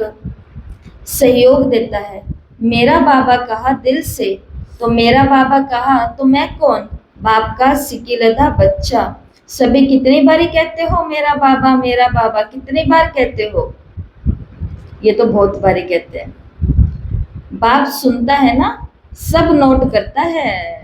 सहयोग देता है। मेरा बाबा कहा दिल से, तो मेरा बाबा कहा तो मैं कौन? बाप का सिकिलधा बच्चा। सभी कितनी बारी कहते हो मेरा बाबा, कितनी बार कहते हो? ये तो बहुत बारी कहते हैं। बाप सुनता है ना, सब नोट करता है,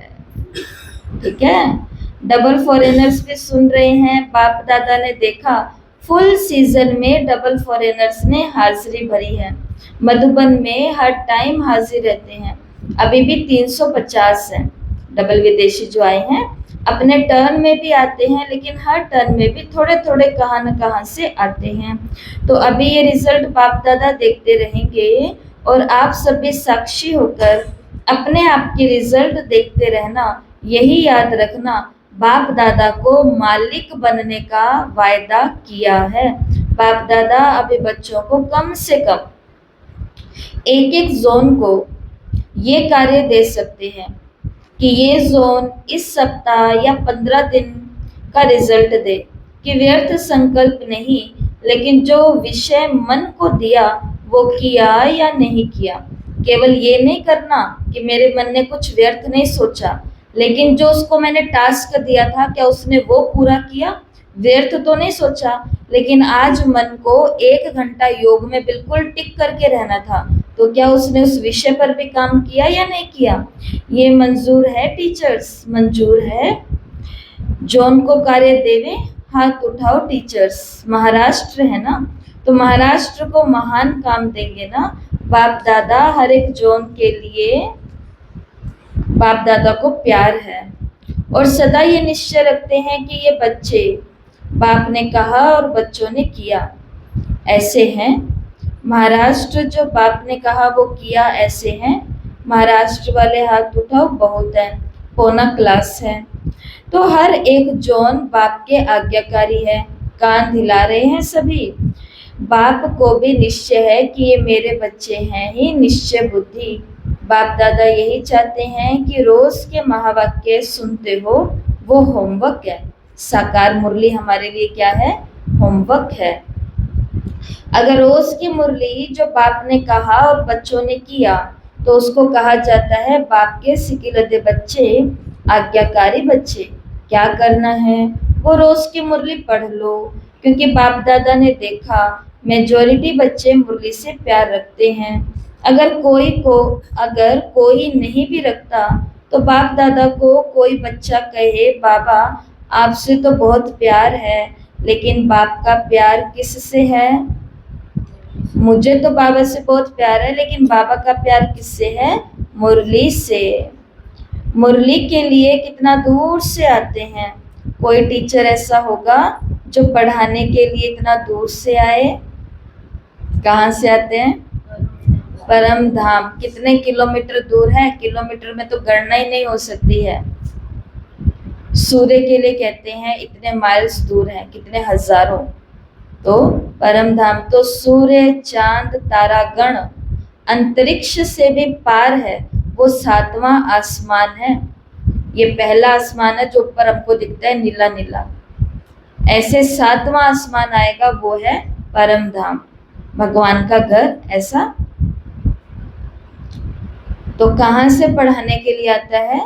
ठीक है। डबल फॉरेनर्स भी सुन रहे हैं। बाप दादा ने देखा फुल सीजन में डबल फॉरेनर्स ने हाजिरी भरी है। मधुबन में हर टाइम हाजिर रहते हैं। अभी भी 350 हैं डबल विदेशी जो आए हैं। अपने टर्न में भी आते हैं, लेकिन हर टर्न में भी थोड़े थोड़े कहाँ न कहाँ से आते हैं। तो अभी ये रिजल्ट बाप दादा देखते रहेंगे और आप सभी साक्षी होकर अपने आप की रिजल्ट देखते रहना। यही याद रखना, बाप दादा को मालिक बनने का वायदा किया है। बाप दादा अभी बच्चों को कम से कम एक एक जोन को ये कार्य दे सकते हैं कि ये जोन इस सप्ताह या 15 दिन का रिजल्ट दे, कि व्यर्थ संकल्प नहीं, लेकिन जो विषय मन को दिया वो किया या नहीं किया। केवल ये नहीं करना कि मेरे मन ने कुछ व्यर्थ नहीं सोचा, लेकिन जो उसको मैंने टास्क दिया था क्या उसने वो पूरा किया? व्यर्थ तो नहीं सोचा, लेकिन आज मन को 1 घंटा योग में बिल्कुल टिक करके रहना था, तो क्या उसने उस विषय पर भी काम किया या नहीं किया? ये मंजूर है टीचर्स, मंजूर है। जॉन को कार्य देवे, हाथ उठाओ टीचर्स। महाराष्ट्र है ना, तो महाराष्ट्र को महान काम देंगे ना। बाप दादा हर एक जॉन के लिए, बाप दादा को प्यार है और सदा ये निश्चय रखते हैं कि ये बच्चे, बाप ने कहा और बच्चों ने किया, ऐसे हैं। महाराष्ट्र जो बाप ने कहा वो किया, ऐसे हैं। महाराष्ट्र वाले हाथ उठाओ, बहुत है, पौना क्लास है। तो हर एक जॉन बाप के आज्ञाकारी है, कान हिला रहे हैं सभी। बाप को भी निश्चय है कि ये मेरे बच्चे हैं ही, निश्चय बुद्धि। बाप दादा यही चाहते हैं कि रोज के महावाक्य सुनते हो, वो होमवर्क है। साकार मुरली हमारे लिए क्या है? होमवर्क है। अगर रोज की मुरली जो बाप ने कहा और बच्चों ने किया, तो उसको कहा जाता है बाप के सिकिलधे बच्चे, आज्ञाकारी बच्चे। क्या करना है? वो रोज की मुरली पढ़ लो, क्योंकि बाप दादा ने देखा मेजॉरिटी बच्चे मुरली से प्यार रखते हैं। अगर कोई नहीं भी रखता, तो बाप दादा को कोई बच्चा कहे बाबा आपसे तो बहुत प्यार है, लेकिन बाप का प्यार किससे है? मुझे तो बाबा से बहुत प्यार है, लेकिन बाबा का प्यार किससे है? मुरली से। मुरली के लिए कितना दूर से आते हैं। कोई टीचर ऐसा होगा जो पढ़ाने के लिए इतना दूर से आए? कहाँ से आते हैं? परम धाम। कितने किलोमीटर दूर है? किलोमीटर में तो गणना ही नहीं हो सकती है। सूर्य के लिए कहते हैं इतने माइल्स दूर है, कितने हजारों। तो परम धाम तो सूर्य, चांद, तारागण, अंतरिक्ष से भी पार है। वो 7वां आसमान है। ये पहला आसमान है जो ऊपर हमको दिखता है नीला नीला। ऐसे 7वां आसमान आएगा, वो है परम धाम, भगवान का घर। ऐसा तो कहाँ से पढ़ाने के लिए आता है?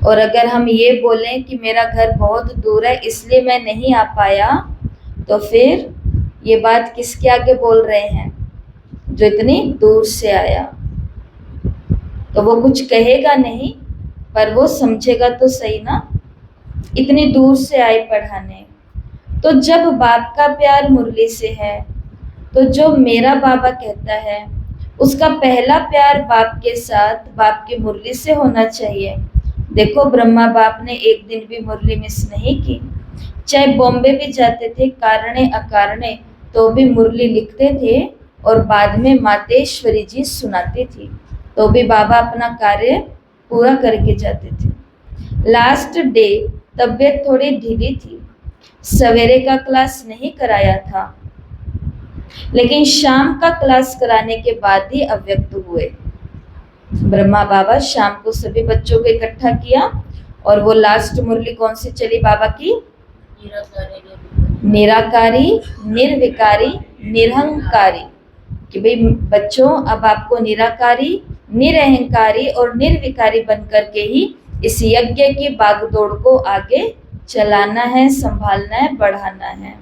और अगर हम ये बोलें कि मेरा घर बहुत दूर है इसलिए मैं नहीं आ पाया, तो फिर ये बात किसके आगे बोल रहे हैं? जो इतनी दूर से आया। तो वो कुछ कहेगा नहीं, पर वो समझेगा तो सही ना, इतनी दूर से आए पढ़ाने। तो जब बाप का प्यार मुरली से है, तो जो मेरा बाबा कहता है उसका पहला प्यार बाप के साथ, बाप की मुरली से होना चाहिए। देखो ब्रह्मा बाप ने एक दिन भी मुरली मिस नहीं की। चाहे बॉम्बे भी जाते थे कारणे अकारणे तो भी मुरली लिखते थे और बाद में मातेश्वरी जी सुनाती थी, तो भी बाबा अपना कार्य पूरा करके जाते थे। लास्ट डे तबीयत थोड़ी ढीली थी, सवेरे का क्लास नहीं कराया था, लेकिन शाम का क्लास कराने के बाद ही अव्यक्त हुए। ब्रह्मा बाबा शाम को सभी बच्चों को इकट्ठा किया और वो लास्ट मुरली कौन सी चली बाबा की? निराकारी, निर्विकारी, निरहंकारी, कि भाई बच्चों अब आपको निराकारी, निरहंकारी और निर्विकारी बनकर के ही इस यज्ञ की बागदौड़ को आगे चलाना है, संभालना है, बढ़ाना है।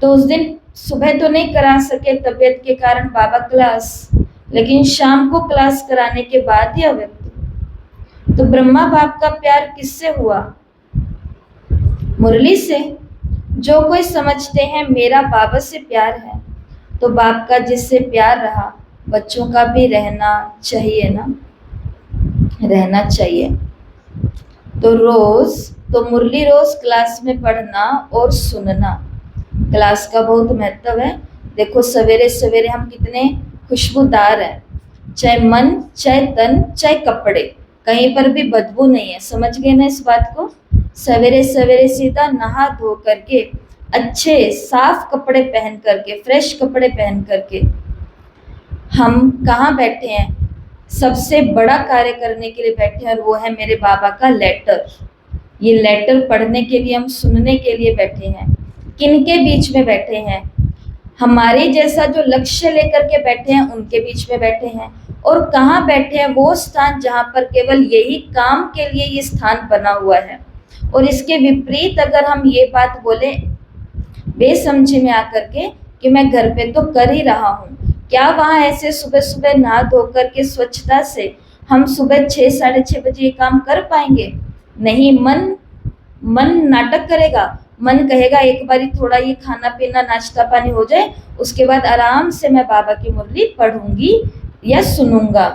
तो उस दिन सुबह तो नहीं करा सके तबीयत के कारण बाबा क्लास, लेकिन शाम को क्लास कराने के बाद ही अव्यक्त। तो ब्रह्मा बाप का प्यार किससे हुआ? मुरली से। जो कोई समझते हैं मेरा बाबा से प्यार है, तो बाप का जिससे प्यार रहा बच्चों का भी रहना चाहिए ना, रहना चाहिए। तो मुरली रोज क्लास में पढ़ना और सुनना, क्लास का बहुत महत्व है। देखो सवेरे सवेरे हम कितने खुशबूदार हैं, चाहे मन, चाहे तन, चाहे कपड़े, कहीं पर भी बदबू नहीं है। समझ गए ना इस बात को? सवेरे सवेरे सीधा नहा धो करके अच्छे साफ कपड़े पहन करके, फ्रेश कपड़े पहन करके हम कहाँ बैठे हैं? सबसे बड़ा कार्य करने के लिए बैठे हैं, और वो है मेरे बाबा का लेटर। ये लेटर पढ़ने के लिए, हम सुनने के लिए बैठे हैं। किनके बीच में बैठे हैं? हमारे जैसा जो लक्ष्य लेकर के बैठे हैं उनके बीच में बैठे हैं। और कहाँ बैठे हैं? वो स्थान जहाँ पर केवल यही काम के लिए ये स्थान बना हुआ है। और इसके विपरीत अगर हम ये बात बोले बेसमझी में आकर के कि मैं घर पे तो कर ही रहा हूँ, क्या वहाँ ऐसे सुबह सुबह नहा धो करके स्वच्छता से हम सुबह 6 साढ़े 6 बजे ये काम कर पाएंगे? नहीं। मन नाटक करेगा, मन कहेगा एक बारी थोड़ा ये खाना पीना नाश्ता पानी हो जाए, उसके बाद आराम से मैं बाबा की मुरली पढ़ूंगी या सुनूंगा।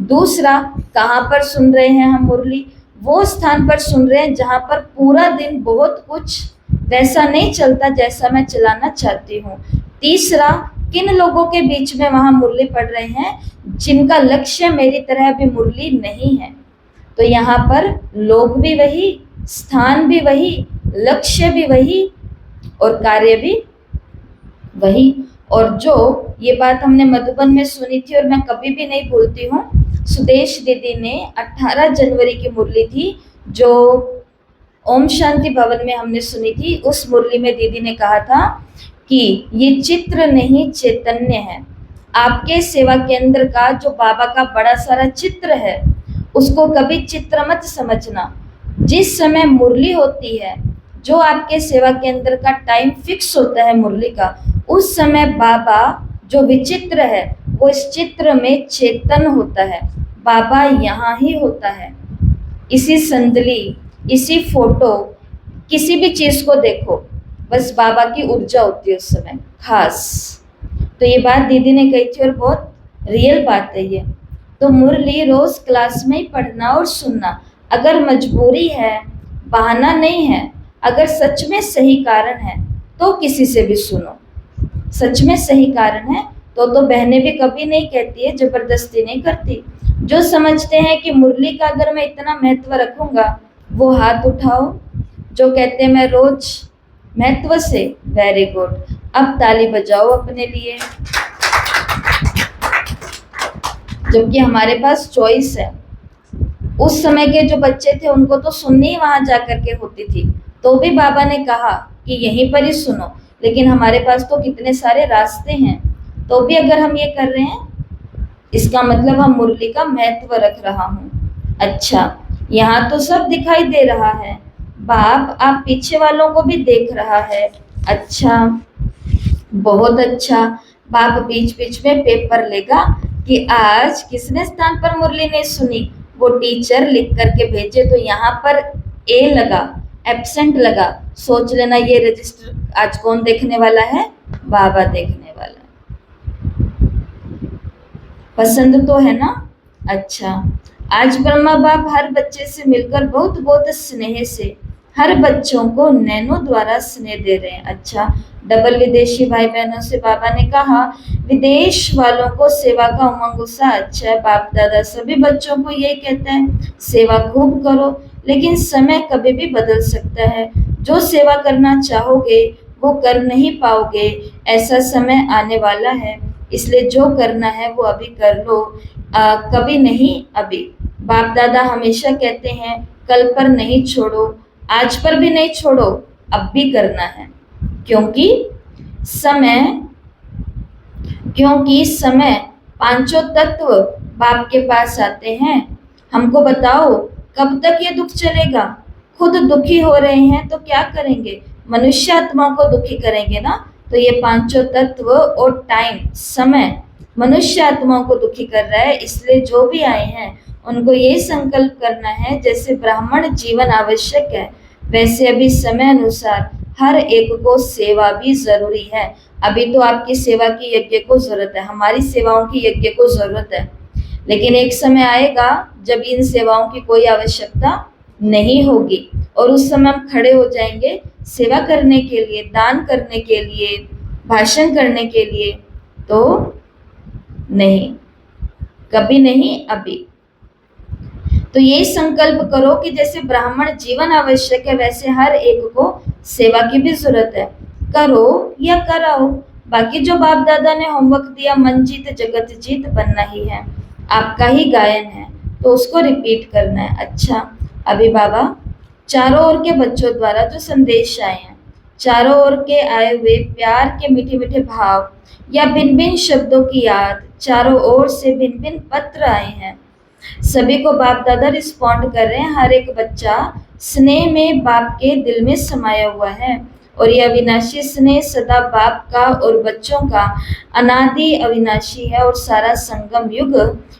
दूसरा, कहाँ पर सुन रहे हैं हम मुरली? वो स्थान पर सुन रहे हैं जहाँ पर पूरा दिन बहुत कुछ वैसा नहीं चलता जैसा मैं चलाना चाहती हूँ। तीसरा, किन लोगों के बीच में वहाँ मुरली पढ़ रहे हैं जिनका लक्ष्य मेरी तरह भी मुरली नहीं है। तो यहाँ पर लोग भी वही, स्थान भी वही, लक्ष्य भी वही और कार्य भी वही। और जो ये बात हमने मधुबन में सुनी थी और मैं कभी भी नहीं भूलती हूँ, सुदेश दीदी ने 18 जनवरी की मुरली थी जो ओम शांति भवन में हमने सुनी थी। उस मुरली में दीदी ने कहा था कि ये चित्र नहीं चैतन्य है। आपके सेवा केंद्र का जो बाबा का बड़ा सारा चित्र है उसको कभी चित्र मत समझना। जिस समय मुरली होती है, जो आपके सेवा केंद्र का टाइम फिक्स होता है मुरली का, उस समय बाबा जो विचित्र है वो इस चित्र में चेतन होता है। बाबा यहाँ ही होता है। इसी संदली, इसी फोटो, किसी भी चीज को देखो, बस बाबा की ऊर्जा होती है उस समय खास। तो ये बात दीदी ने कही थी और बहुत रियल बात है ये। तो मुरली रोज क्लास में ही पढ़ना और सुनना। अगर मजबूरी है, बहाना नहीं है, अगर सच में सही कारण है तो किसी से भी सुनो। सच में सही कारण है तो बहनें भी कभी नहीं कहती है, जबरदस्ती नहीं करती। जो समझते हैं कि मुरली का अगर मैं इतना महत्व रखूंगा वो हाथ उठाओ। जो कहते हैं मैं रोज महत्व से, वेरी गुड। अब ताली बजाओ अपने लिए। जबकि हमारे पास चॉइस है। उस समय के जो बच्चे थे उनको तो सुननी ही वहां जाकर के होती थी, तो भी बाबा ने कहा कि यहीं पर ही सुनो। लेकिन हमारे पास तो कितने सारे रास्ते हैं, तो भी अगर हम ये कर रहे हैं इसका मतलब हम मुरली का महत्व रख रहा हूँ। अच्छा, यहाँ तो सब दिखाई दे रहा है, बाप आप पीछे वालों को भी देख रहा है। अच्छा, बहुत अच्छा। बाप बीच बीच में पेपर लेगा कि आज किसने स्थान पर मुरली नहीं सुनी, वो टीचर लिख करके भेजे। तो यहाँ पर ए लगा, एब्सेंट लगा, सोच लेना ये रजिस्टर आज कौन देखने वाला है? बाबा देखने वाला है। पसंद तो है ना? अच्छा, आज ब्रह्मा बाप हर बच्चे से मिलकर बहुत बहुत स्नेह से हर बच्चों को नैनो द्वारा स्नेह दे रहे हैं। अच्छा, डबल विदेशी भाई बहनों से बाबा ने कहा, विदेश वालों को सेवा का उमंग उत्साह अच्छा है। बाप दादा सभी बच्चों को यही कहते हैं, सेवा खूब करो, लेकिन समय कभी भी बदल सकता है। जो सेवा करना चाहोगे वो कर नहीं पाओगे, ऐसा समय आने वाला है। इसलिए जो करना है वो अभी कर लो, कभी नहीं अभी। बाप दादा हमेशा कहते हैं, कल पर नहीं छोड़ो, आज पर भी नहीं छोड़ो, अब भी करना है। क्योंकि समय पांचों तत्व बाप के पास आते हैं। हमको बताओ कब तक ये दुख चलेगा? खुद दुखी हो रहे हैं तो क्या करेंगे? मनुष्य आत्मा को दुखी करेंगे ना। तो ये पांचों तत्व और टाइम, समय मनुष्य आत्माओं को दुखी कर रहा है। इसलिए जो भी आए हैं उनको ये संकल्प करना है, जैसे ब्राह्मण जीवन आवश्यक है वैसे अभी समय अनुसार हर एक को सेवा भी जरूरी है। अभी तो आपकी सेवा की यज्ञ को जरूरत है, हमारी सेवाओं की यज्ञ को जरूरत है, लेकिन एक समय आएगा जब इन सेवाओं की कोई आवश्यकता नहीं होगी और उस समय हम खड़े हो जाएंगे सेवा करने के लिए, दान करने के लिए, भाषण करने के लिए। तो नहीं, कभी नहीं अभी। तो ये संकल्प करो कि जैसे ब्राह्मण जीवन आवश्यक है वैसे हर एक को सेवा की भी जरूरत है। करो या कराओ, बाकी जो बाप दादा ने होमवर्क दिया, मन जीत जगत जीत बनना ही है, आपका ही गायन है, तो उसको रिपीट करना है। अच्छा, अभी बाबा चारों ओर के बच्चों द्वारा जो संदेश आए हैं, चारों ओर के आए हुए प्यार के मीठे मीठे भाव या भिन्न भिन्न शब्दों की याद, चारों ओर से भिन्न भिन्न पत्र आए हैं, सभी को बाप दादा रिस्पॉन्ड कर रहे हैं। हर एक बच्चा स्नेह में बाप के दिल में समाया हुआ है और यह अविनाशी स्नेह सदा बाप का और बच्चों का अनादि अविनाशी है और सारा संगम युग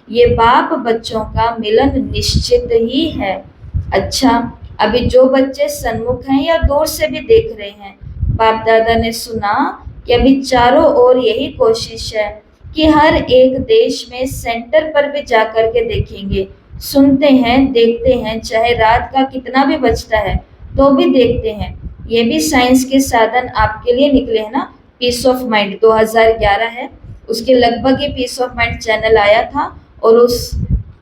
ये बाप बच्चों का मिलन निश्चित ही है। अच्छा, अभी जो बच्चे सन्मुख हैं या दूर से भी देख रहे हैं, बाप दादा ने सुना कि अभी चारों ओर यही कोशिश है कि हर एक देश में सेंटर पर भी जाकर के देखेंगे, सुनते हैं, देखते हैं, चाहे रात का कितना भी बजता है तो भी देखते हैं। ये भी साइंस के साधन आपके लिए निकले हैं ना। पीस ऑफ माइंड 2011 है, उसके लगभग ही पीस ऑफ माइंड चैनल आया था और उस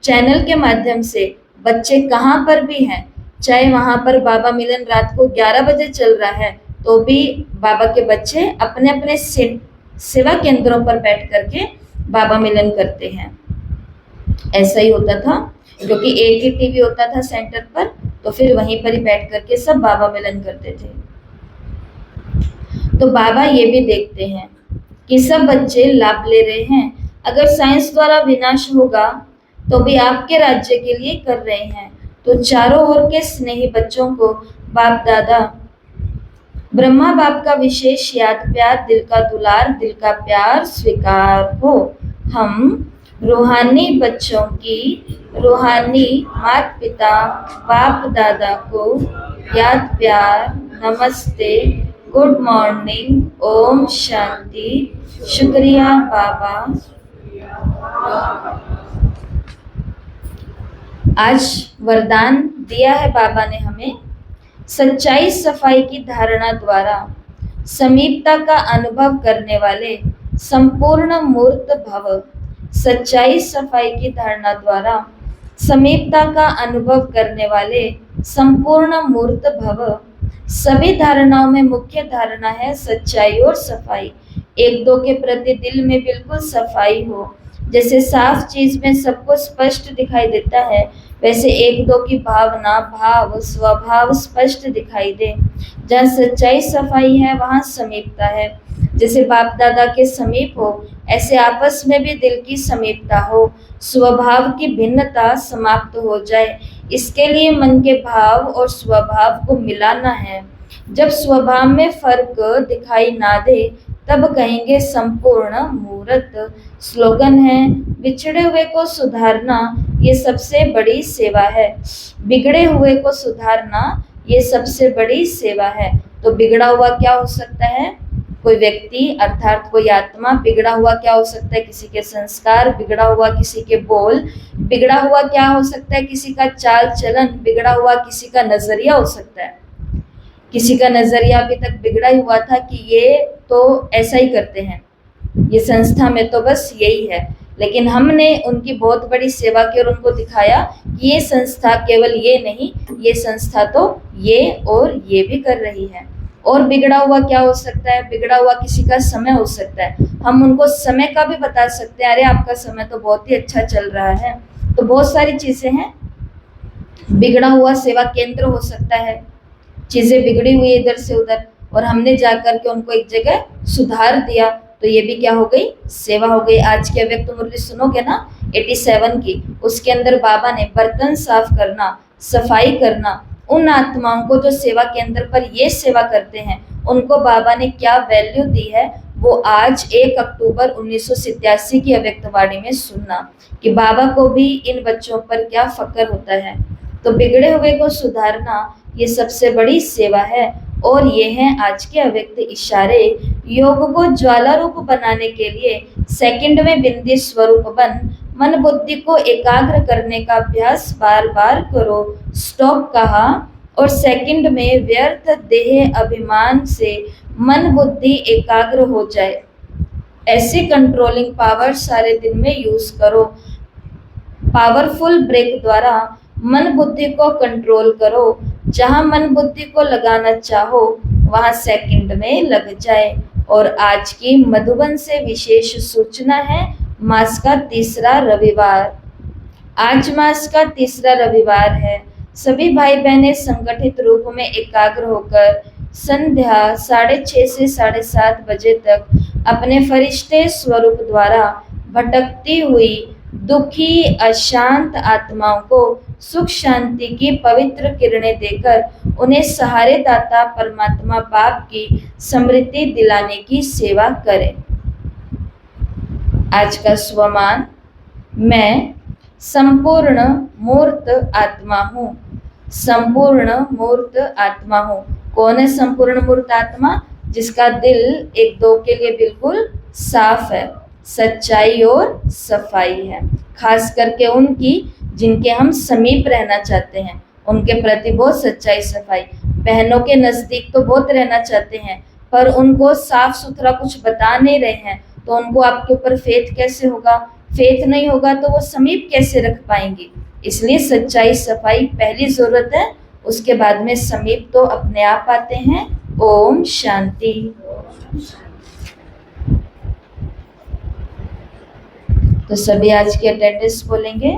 चैनल के माध्यम से बच्चे कहाँ पर भी हैं, चाहे वहाँ पर बाबा मिलन रात को 11 बजे चल रहा है तो भी बाबा के बच्चे अपने अपने सेवा केंद्रों पर बैठ करके बाबा मिलन करते हैं। ऐसा ही होता था क्योंकि एक ही टीवी होता था सेंटर पर, तो फिर वहीं पर ही बैठ करके सब बाबा मिलन करते थे। तो बाबा ये भी देखते हैं कि सब बच्चे लाभ ले रहे हैं। अगर साइंस द्वारा विनाश होगा तो भी आपके राज्य के लिए कर रहे हैं। तो चारों ओर के स्नेही बच्चों को बाप दादा ब्रह्मा बाप का विशेष याद प्यार, दिल का दुलार, दिल का प्यार स्वीकार हो। हम रूहानी बच्चों की रूहानी माता पिता बाप दादा को याद प्यार, नमस्ते, गुड मॉर्निंग, ओम शांति, शुक्रिया बाबा। आज वरदान दिया है बाबा ने हमें, सच्चाई सफाई की धारणा द्वारा समीपता का अनुभव करने वाले संपूर्ण मूर्त भव। सच्चाई सफाई की धारणा द्वारा समीपता का अनुभव करने वाले संपूर्ण मूर्त भव। सभी धारणाओं में मुख्य धारणा है सच्चाई और सफाई। एक दो के प्रति दिल में बिल्कुल सफाई हो। जैसे साफ चीज में सबको स्पष्ट दिखाई देता है, वैसे एक दो की भावना, भाव, स्वभाव स्पष्ट दिखाई दे। जहाँ सच्चाई सफाई है वहाँ समीपता है। जैसे बाप दादा के समीप हो, ऐसे आपस में भी दिल की समीपता हो, स्वभाव की भिन्नता समाप्त हो जाए। इसके लिए मन के भाव और स्वभाव को मिलाना है। जब स्वभाव में फर्क दिखाई ना दे तब कहेंगे संपूर्ण मूर्त। स्लोगन है, बिछड़े हुए को सुधारना ये सबसे बड़ी सेवा है। बिगड़े हुए को सुधारना ये सबसे बड़ी सेवा है। तो बिगड़ा हुआ क्या हो सकता है? कोई व्यक्ति अर्थात कोई आत्मा। बिगड़ा हुआ क्या हो सकता है? किसी के संस्कार। बिगड़ा हुआ किसी के बोल। बिगड़ा हुआ क्या हो सकता है? किसी का चाल चलन। बिगड़ा हुआ किसी का नजरिया हो सकता है। किसी का नजरिया अभी तक बिगड़ा ही हुआ था कि ये तो ऐसा ही करते हैं, ये संस्था में तो बस यही है। लेकिन हमने उनकी बहुत बड़ी सेवा की और उनको दिखाया कि ये संस्था केवल ये नहीं, ये संस्था तो ये और ये भी कर रही है। और बिगड़ा हुआ क्या हो सकता है? बिगड़ा हुआ किसी का समय हो सकता है। हम उनको समय का भी बता सकते हैं, अरे आपका समय तो बहुत ही अच्छा चल रहा है। तो बहुत सारी चीजें हैं। बिगड़ा हुआ सेवा केंद्र हो सकता है, चीजें बिगड़ी हुई इधर से उधर और हमने जाकर के उनको एक जगह सुधार दिया, तो ये भी क्या हो गई? सेवा हो गई। आज की अव्यक्त मुरली सुनोगे ना 87 की, उसके अंदर बाबा ने बर्तन साफ करना, सफाई करना, उन आत्माओं को जो सेवा केंद्र पर ये सेवा करते हैं उनको बाबा ने क्या वैल्यू दी है, वो आज 1 अक्टूबर 1987 की अव्यक्तवाणी में सुनना कि बाबा को भी इन बच्चों पर क्या फक्र होता है। तो बिगड़े हुए को सुधारना ये सबसे बड़ी सेवा है। और ये हैं आज के अव्यक्त इशारे। योग को ज्वाला रूप बनाने के लिए सेकंड में बिंदी स्वरूप बन, मन बुद्धि को एकाग्र करने का अभ्यास बार बार करो। स्टॉप कहा और सेकंड में व्यर्थ देह अभिमान से मन बुद्धि एकाग्र हो जाए, ऐसी कंट्रोलिंग पावर सारे दिन में यूज करो। पावरफुल ब्रेक द्वारा मन बुद्धि को कंट्रोल करो। जहां मन बुद्धि को लगाना चाहो वहां सेकंड में लग जाए। और आज की मधुबन से विशेष सूचना है, मास का तीसरा रविवार। आज मास का तीसरा रविवार है। सभी भाई बहनें संगठित रूप में एकाग्र होकर संध्या 6:30 से 7:30 बजे तक अपने फरिश्ते स्वरूप द्वारा भटकती हुई दुखी अशांत आत्माओं को सुख शांति की पवित्र किरणें देकर उन्हें सहारे दाता परमात्मा बाप की स्मृति दिलाने की सेवा करें। आज का स्वमान, मैं संपूर्ण मूर्त आत्मा हूँ। संपूर्ण मूर्त आत्मा हूँ। कौन है संपूर्ण मूर्त आत्मा? जिसका दिल एक दो के लिए बिल्कुल साफ है, सच्चाई और सफाई है। खास करके उनकी जिनके हम समीप रहना चाहते हैं, उनके प्रति बहुत सच्चाई सफाई। बहनों के नजदीक तो बहुत रहना चाहते हैं, पर उनको साफ सुथरा कुछ बता नहीं रहे हैं, तो उनको आपके ऊपर फेथ कैसे होगा? फेथ नहीं होगा तो वो समीप कैसे रख पाएंगी? इसलिए सच्चाई सफाई पहली जरूरत है, उसके बाद में समीप तो अपने आप आते हैं। ओम शांति। तो सभी आज की अटेंडेंस बोलेंगे।